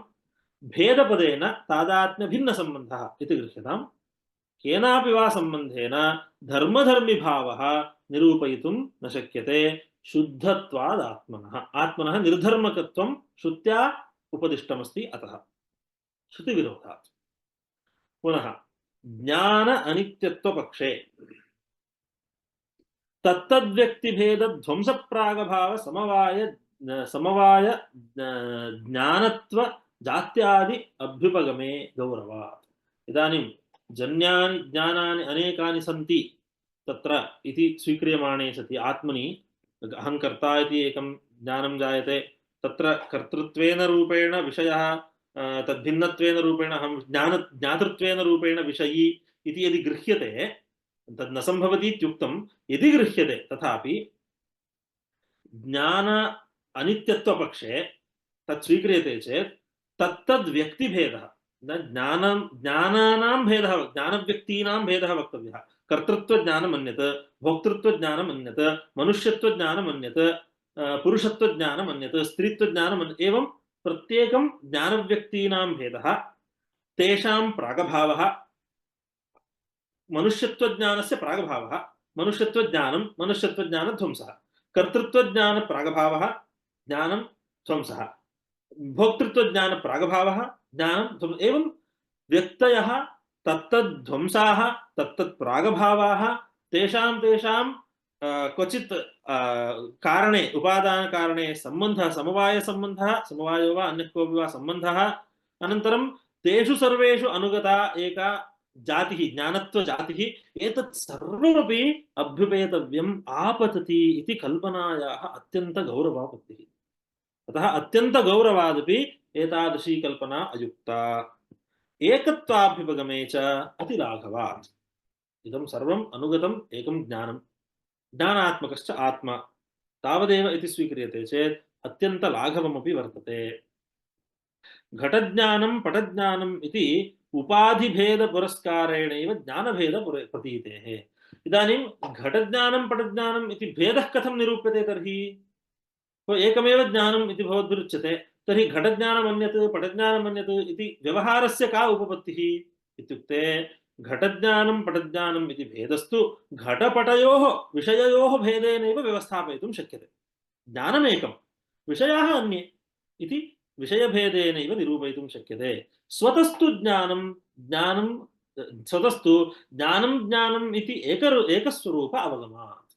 भेदपदेन तादात्म्यभिन्नसम्बन्धः इति गृह्यताम्। केनापि वा सम्बन्धेन धर्मधर्मिभावः निरूपयितुं न शक्यते शुद्धत्वाद् आत्मनः निर्धर्मकत्वं श्रुत्या उपदिष्टमस्ति। अतः श्रुतिविरोधात्। पुनः ज्ञान अनित्यत्वपक्षे तत्तद्व्यक्तिभेदध्वंसप्रागभाव समवाय ज्ञानत्व जात्यादि अभ्युपगमे गौरवात्। इदानीं जन्यानि ज्ञानानि अनेकानि सन्ति तत्र इति स्वीक्रियमाणे सति आत्मनि अहङ्कर्ता इति एकं ज्ञानं जायते। तत्र कर्तृत्वेन रूपेण विषयः, तद्भिन्नत्वेन रूपेण अहं ज्ञातृत्वेन रूपेण विषयी इति यदि गृह्यते तद् न सम्भवति इत्युक्तं। यदि गृह्यते तथापि ज्ञान अनित्यत्वपक्षे तत् स्वीक्रियते चेत् तत्तद्व्यक्तिभेदः, न ज्ञानानां भेदः, ज्ञानव्यक्तीनां भेदः वक्तव्यः। कर्तृत्वज्ञानम् अन्यत्, भोक्तृत्वज्ञानम् अन्यत्, मनुष्यत्वज्ञानम् अन्यत्, पुरुषत्वज्ञानम् अन्यत्, स्त्रीत्वज्ञानम् अन्यत्, एवं प्रत्येकं ज्ञानव्यक्तीनां भेदः, तेषां प्रागभावः, मनुष्यत्वज्ञानस्य प्रागभावः, मनुष्यत्वज्ञानध्वंसः, कर्तृत्वज्ञानप्रागभावः, ज्ञानं ध्वंसः, भोक्तृत्वज्ञानप्रागभावः, ज्ञानं ध्वंसः। एवं व्यक्तयः तत्तद्ध्वंसाः तत्तत्प्रागभावाः तेषां तेषां क्वचित् कारणे उपादानकारणे सम्बन्धः समवायसम्बन्धः समवायो वा अन्यः कोऽपि वा सम्बन्धः अनन्तरं तेषु सर्वेषु अनुगता एका जातिः ज्ञानत्वजातिः एतत् सर्वमपि अभ्युपेतव्यम् आपतति इति कल्पनायाः अत्यन्तगौरवापत्तिः अतः अत्यन्तगौरवादपि एतादृशी कल्पना अयुक्ता एकत्वाभ्युपगमे च अतिलाघवात् इदं सर्वम् अनुगतम् एकं ज्ञानं ज्ञानात्मकश्च आत्मा तावदेव इति स्वीक्रियते चेत् अत्यन्तलाघवमपि वर्तते घटज्ञानं पटज्ञानम् इति उपाधिभेदपुरस्कारेणैव ज्ञानभेदप्रतीतेः इदानीं घटज्ञानं पटज्ञानम् इति भेदः कथं निरूप्यते तर्हि एकमेव ज्ञानम् इति भवद्भिरुच्यते तर्हि घटज्ञानम् अन्यत् पटज्ञानम् अन्यत् इति व्यवहारस्य का उपपत्तिः इत्युक्ते घटज्ञानं पटज्ञानम् इति भेदस्तु घटपटयोः विषययोः भेदेनैव व्यवस्थापयितुं शक्यते ज्ञानमेकं विषयाः अन्ये इति विषयभेदेनैव निरूपयितुं शक्यते स्वतस्तु ज्ञानं ज्ञानं स्वतस्तु ज्ञानं ज्ञानम् इति एकस्वरूप अवगमात्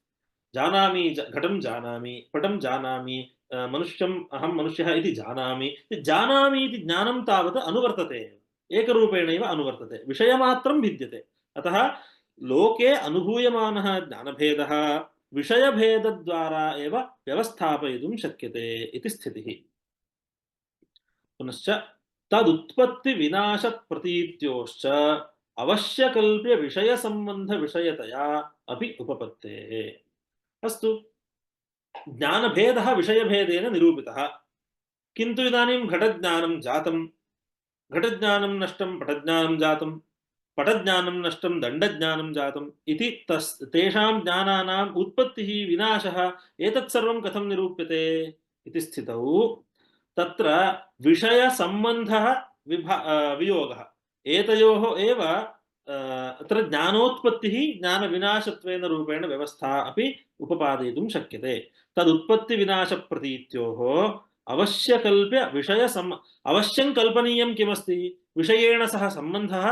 जानामि घटं जानामि पटं जानामि मनुष्यम् अहं मनुष्यः इति जानामि इति ज्ञानं तावत् अनुवर्तते एकरूपेणैव अनुवर्तते विषयमात्रं भिद्यते अतः लोके अनुभूयमानः ज्ञानभेदः विषयभेदद्वारा एव व्यवस्थापयितुं शक्यते इति स्थितिः पुनश्च तदुत्पत्तिविनाशप्रतीत्योश्च अवश्यकल्प्य विषयसम्बन्धविषयतया अपि उपपत्तेः अस्तु ज्ञानभेदः विषयभेदेन निरूपितः किन्तु इदानीं घटज्ञानं जातं घटज्ञानं नष्टं पटज्ञानं जातं पटज्ञानं नष्टं दण्डज्ञानं जातम् इति तेषां ज्ञानानाम् उत्पत्तिः विनाशः एतत् सर्वं कथं निरूप्यते इति स्थितौ तत्र विषयसम्बन्धः वियोगः एतयोः एव अत्र ज्ञानोत्पत्तिः ज्ञानविनाशत्वेन रूपेण व्यवस्था अपि उपपादयितुं शक्यते तदुत्पत्तिविनाशप्रतीत्योः अवश्यकल्प्य अवश्यं कल्पनीयं किमस्ति विषयेण सह सम्बन्धः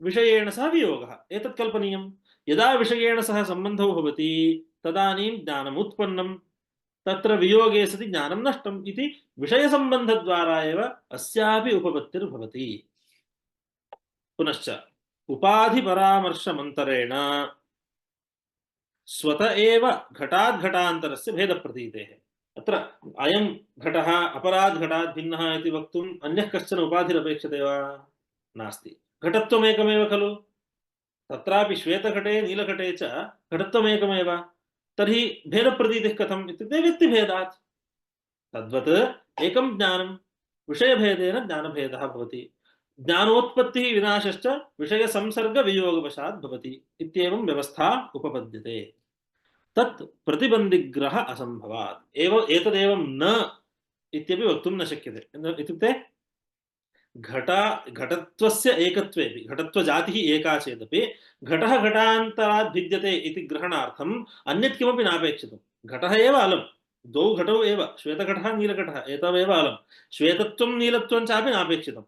विषयेण सह वियोगः एतत् कल्पनीयं यदा विषयेण सह सम्बन्धो भवति तदानीं ज्ञानम् उत्पन्नं तत्र वियोगे सति ज्ञानं नष्टम् इति विषयसम्बन्धद्वारा एव अस्यापि उपपत्तिर्भवति पुनश्च उपाधिपरामर्शमन्तरेण स्वत एव घटात् घटान्तरस्य भेदप्रतीतेः अत्र अयं घटः अपरात् घटात् भिन्नः इति वक्तुम् अन्यः कश्चन उपाधिरपेक्षते वा नास्ति घटत्वमेकमेव खलु तत्रापि श्वेतघटे नीलघटे च घटत्वमेकमेव तर्हि भेदप्रतीतिः कथम् इत्युक्ते व्यक्तिभेदात् तद्वत् एकं ज्ञानं विषयभेदेन ज्ञानभेदः भवति ज्ञानोत्पत्तिः विनाशश्च विषयसंसर्गवियोगवशात् भवति इत्येवं व्यवस्था उपपद्यते तत् प्रतिबन्धिग्रह असम्भवात् एतदेवं न इत्यपि वक्तुं न शक्यते इत्युक्ते घटत्वस्य एकत्वेपि घटत्वजातिः एका चेदपि घटः घटान्तरात् भिद्यते इति ग्रहणार्थम् अन्यत् किमपि नापेक्षितं घटः एव अलं द्वौ घटौ एव श्वेतघटः नीलघटः एतमेव अलं श्वेतत्वं नीलत्वं चापि नापेक्षितम्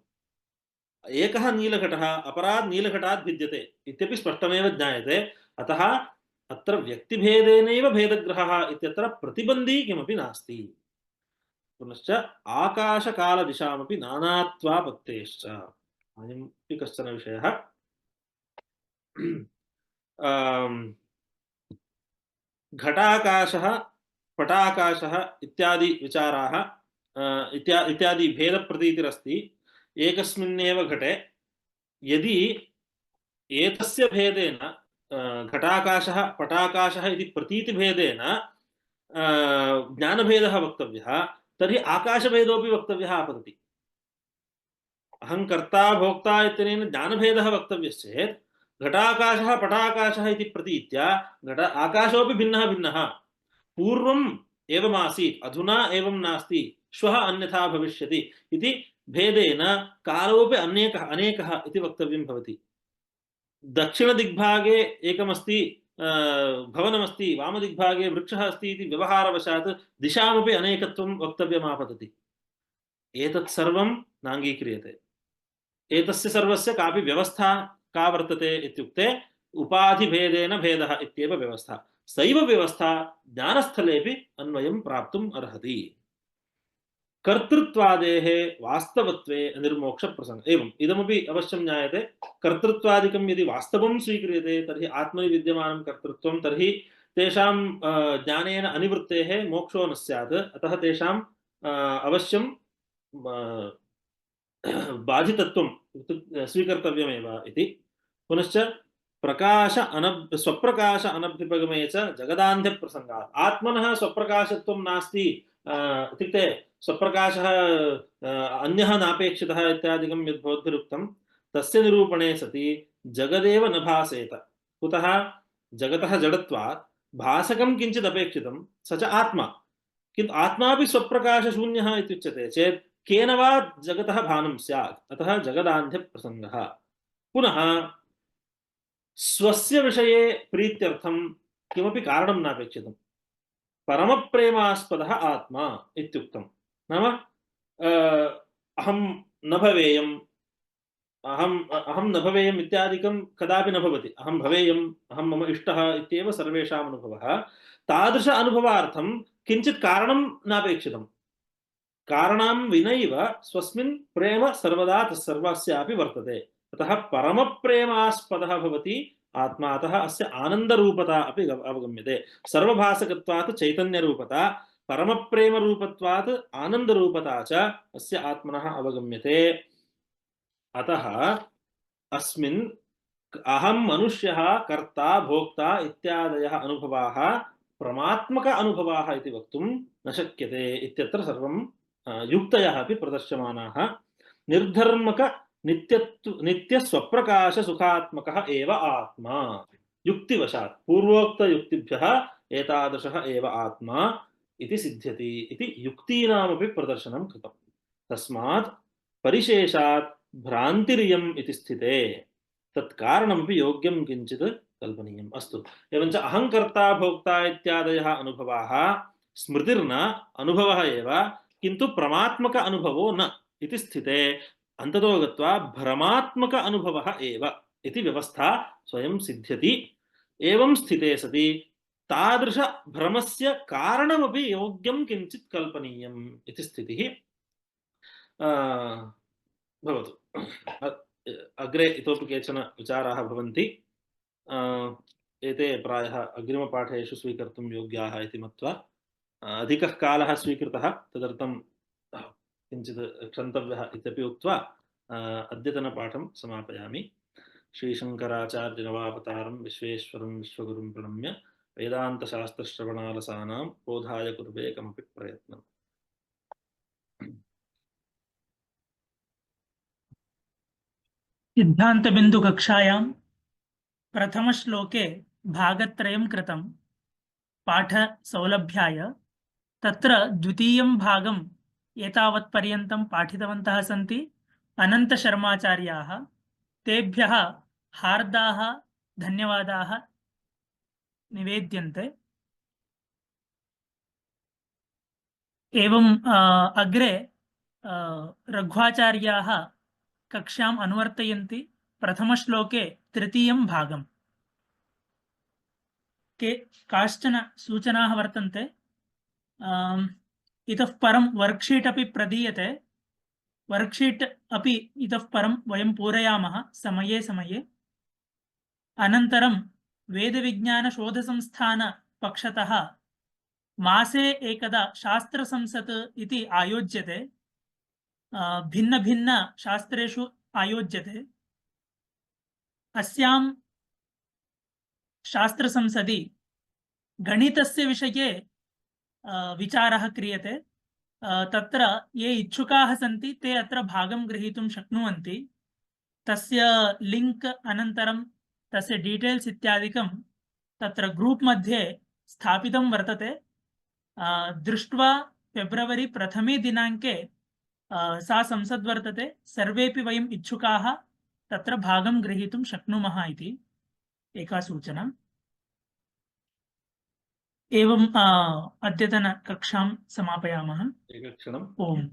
एकः नीलघटः अपरात् नीलघटात् भिद्यते इत्यपि स्पष्टमेव ज्ञायते अतः अत्र व्यक्तिभेदेनैव भेदग्रहः इत्यत्र प्रतिबन्धी किमपि नास्ति पुनश्च आकाशकालदिशामपि नानात्वापत्तेश्च अयमपि कश्चन विषयः घटाकाशः पटाकाशः इत्यादि विचाराः इत्यादि भेदप्रतीतिरस्ति एकस्मिन्नेव घटे यदि एतस्य भेदेन घटाकाशः पटाकाशः इति प्रतीतिभेदेन ज्ञानभेदः वक्तव्यः तर्हि आकाशभेदोऽपि वक्तव्यः आपतति अहं कर्ता भोक्ता इत्यनेन ज्ञानभेदः वक्तव्यश्चेत् घटाकाशः पटाकाशः इति प्रतीत्या आकाशोऽपि भिन्नः भिन्नः पूर्वम् एवमासीत् अधुना एवं नास्ति श्वः अन्यथा भविष्यति इति भेदेन कालोऽपि अनेकः इति वक्तव्यं भवति दक्षिणदिग्भागे एकमस्ति भवनमस्ति वामदिग्भागे वृक्षः अस्ति इति व्यवहारवशात् दिशामपि अनेकत्वं वक्तव्यमापतति एतत् सर्वं नाङ्गीक्रियते एतस्य सर्वस्य कापि व्यवस्था का वर्तते इत्युक्ते उपाधिभेदेन भेदः इत्येव व्यवस्था। सैव व्यवस्था ज्ञानस्थलेपि अन्वयं प्राप्तुम् अर्हति। कर्तृत्वादेः वास्तवत्वे निर्मोक्ष प्रसंग एवं इदमपि अवश्यं ज्ञायते। कर्तृत्वादिकं यदि वास्तवं स्वीक्रियते तर्हि आत्मनि विद्यमानं कर्तृत्वं तर्हि तेषां ज्ञानेन अनिवृत्तेः मोक्षो न स्यात्। अतः तेषां अवश्यं बाधितत्वं स्वीकर्तव्यमेव इति। पुनश्च प्रकाश स्वप्रकाश अनभ्युपगमे च जगदान्ध्यप्रसंगात् आत्मनः स्वप्रकाशत्वं नास्ति इत्युक्ते स्वप्रकाशः अन्यः नापेक्षितः इत्यादिकं यद् भवद्भिरुक्तं तस्य निरूपणे सति जगदेव न भासेत। कुतः? जगतः जडत्वात् भासकं किञ्चित् अपेक्षितं स च आत्मा। किन्तु आत्मापि स्वप्रकाशशून्यः इत्युच्यते चेत् केन वा जगतः भानं स्यात्। अतः जगदान्ध्यप्रसङ्गः। पुनः स्वस्य विषये प्रीत्यर्थं किमपि कारणं नापेक्षितं। परमप्रेमास्पदः आत्मा इत्युक्तं। नाम अहं न भवेयम्, अहं न भवेयम् इत्यादिकं कदापि न भवति। अहं भवेयम्, अहं मम इष्टः इत्येव सर्वेषाम् अनुभवः। तादृश अनुभवार्थं किञ्चित् कारणं नापेक्षितं। कारणां विनैव स्वस्मिन् प्रेम सर्वदा तत्सर्वस्यापि वर्तते। अतः परमप्रेमास्पदः भवति आत्मा। अतः अस्य आनन्दरूपता अपि अवगम्यते। सर्वभासकत्वात् चैतन्यरूपता, परमप्रेमरूपत्वात् आनन्दरूपता च अस्य आत्मनः अवगम्यते। अतः अस्मिन् अहं मनुष्यः कर्ता भोक्ता इत्यादयः अनुभवाः परमात्मक अनुभवाः इति वक्तुं न शक्यते इत्यत्र सर्वं युक्तयः अपि प्रदर्श्यमानाः। निर्धर्मक नित्यस्वप्रकाश सुखात्मकः एव आत्मा युक्तिवशात् पूर्वोक्तयुक्तिभ्यः एतादृशः एव आत्मा इति सिद्ध्यति इति युक्तीनामपि प्रदर्शनं कृतम्। तस्मात् परिशेषात् भ्रान्तिरियम् इति स्थिते तत्कारणमपि योग्यं किञ्चित् कल्पनीयम्। अस्तु। एवञ्च अहङ्कर्ता भोक्ता इत्यादयः अनुभवाः स्मृतिर्न अनुभवः एव, किन्तु प्रमात्मक अनुभवो न इति स्थिते अन्ततो गत्वा भ्रमात्मक अनुभवः एव इति व्यवस्था स्वयं सिद्ध्यति। एवं स्थिते सति तादृश भ्रमस्य कारणमपि योग्यं किञ्चित् कल्पनीयम् इति स्थितिः भवतु। अग्रे इतोपि केचन विचाराः भवन्ति। एते प्रायः अग्रिमपाठेषु स्वीकर्तुं योग्याः इति मत्वा अधिकः कालः स्वीकृतः, तदर्थं किञ्चित् क्षन्तव्यः इत्यपि उक्त्वा अद्यतनपाठं समापयामि। श्रीशङ्कराचार्यनवावतारं विश्वेश्वरं विश्वगुरुं प्रणम्य वेदान्तशास्त्रश्रवणालसानां बोधाय कुर्वे कमपि प्रयत्नम्। सिद्धान्तबिन्दुकक्षायां प्रथमश्लोके भागत्रयं कृतं पाठसौलभ्याय। तत्र द्वितीयं भागम् एतावत्पर्यन्तं पाठितवन्तः सन्ति अनन्तशर्माचार्याः। तेभ्यः हार्दाः धन्यवादाः निवेद्यन्ते। एवं अग्रे रघ्वाचार्याः कक्षाम् अनुवर्तयन्ति। प्रथमश्लोके तृतीयं भागम् के काश्चन सूचनाः वर्तन्ते। इतः परं वर्कशीट् अपि प्रदीयते। वर्कशीट् अपि इतः परं वयं पूरयामः समये समये। अनन्तरं वेदविज्ञानशोधसंस्थानपक्षतः मासे एकदा शास्त्रसंसत् इति आयोज्यते। भिन्न भिन्न शास्त्रेषु आयोज्यते। अस्यां शास्त्रसंसदि गणितस्य विषये विचारः क्रियते। तत्र ये इच्छुकाः सन्ति ते अत्र भागं ग्रहीतुं शक्नुवन्ति। तस्य लिंक अनन्तरं तस्य डीटेल्स् इत्यादिकं तत्र ग्रुप् मध्ये स्थापितं वर्तते। दृष्ट्वा फेब्रवरी 1 दिनाङ्के सा संसद् वर्तते। सर्वेपि वयम् इच्छुकाः तत्र भागं ग्रहीतुं शक्नुमः इति एका सूचना। एवं अद्यतनकक्षां समापयामः। एकक्षणम्। ओम्।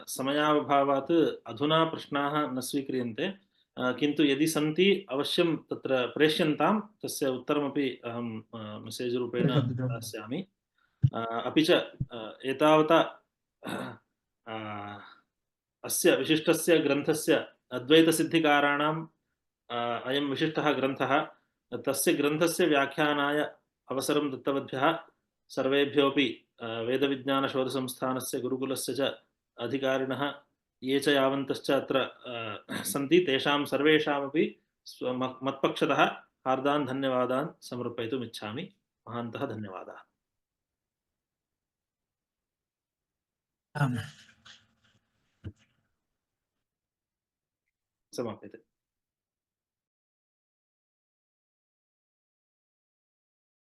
समयाभावात् अधुना प्रश्नाः न स्वीक्रियन्ते, किन्तु यदि सन्ति अवश्यं तत्र प्रेष्यन्तां, तस्य उत्तरमपि अहं मेसेज् रूपेण दास्यामि। अपि च एतावता अस्य विशिष्टस्य ग्रन्थस्य अद्वैतसिद्धिकाराणां अयं विशिष्टः ग्रन्थः, तस्य ग्रन्थस्य व्याख्यानाय अवसरं दत्तवद्भ्यः सर्वेभ्योऽपि वेदविज्ञानशोधसंस्थानस्य गुरुकुलस्य च अधिकारिणः ये च यावन्तश्च अत्र सन्ति तेषां सर्वेषामपि मत्पक्षतः हार्दान् धन्यवादान् समर्पयितुम् इच्छामि। महान्तः धन्यवादाः। आम्। समाप्यते।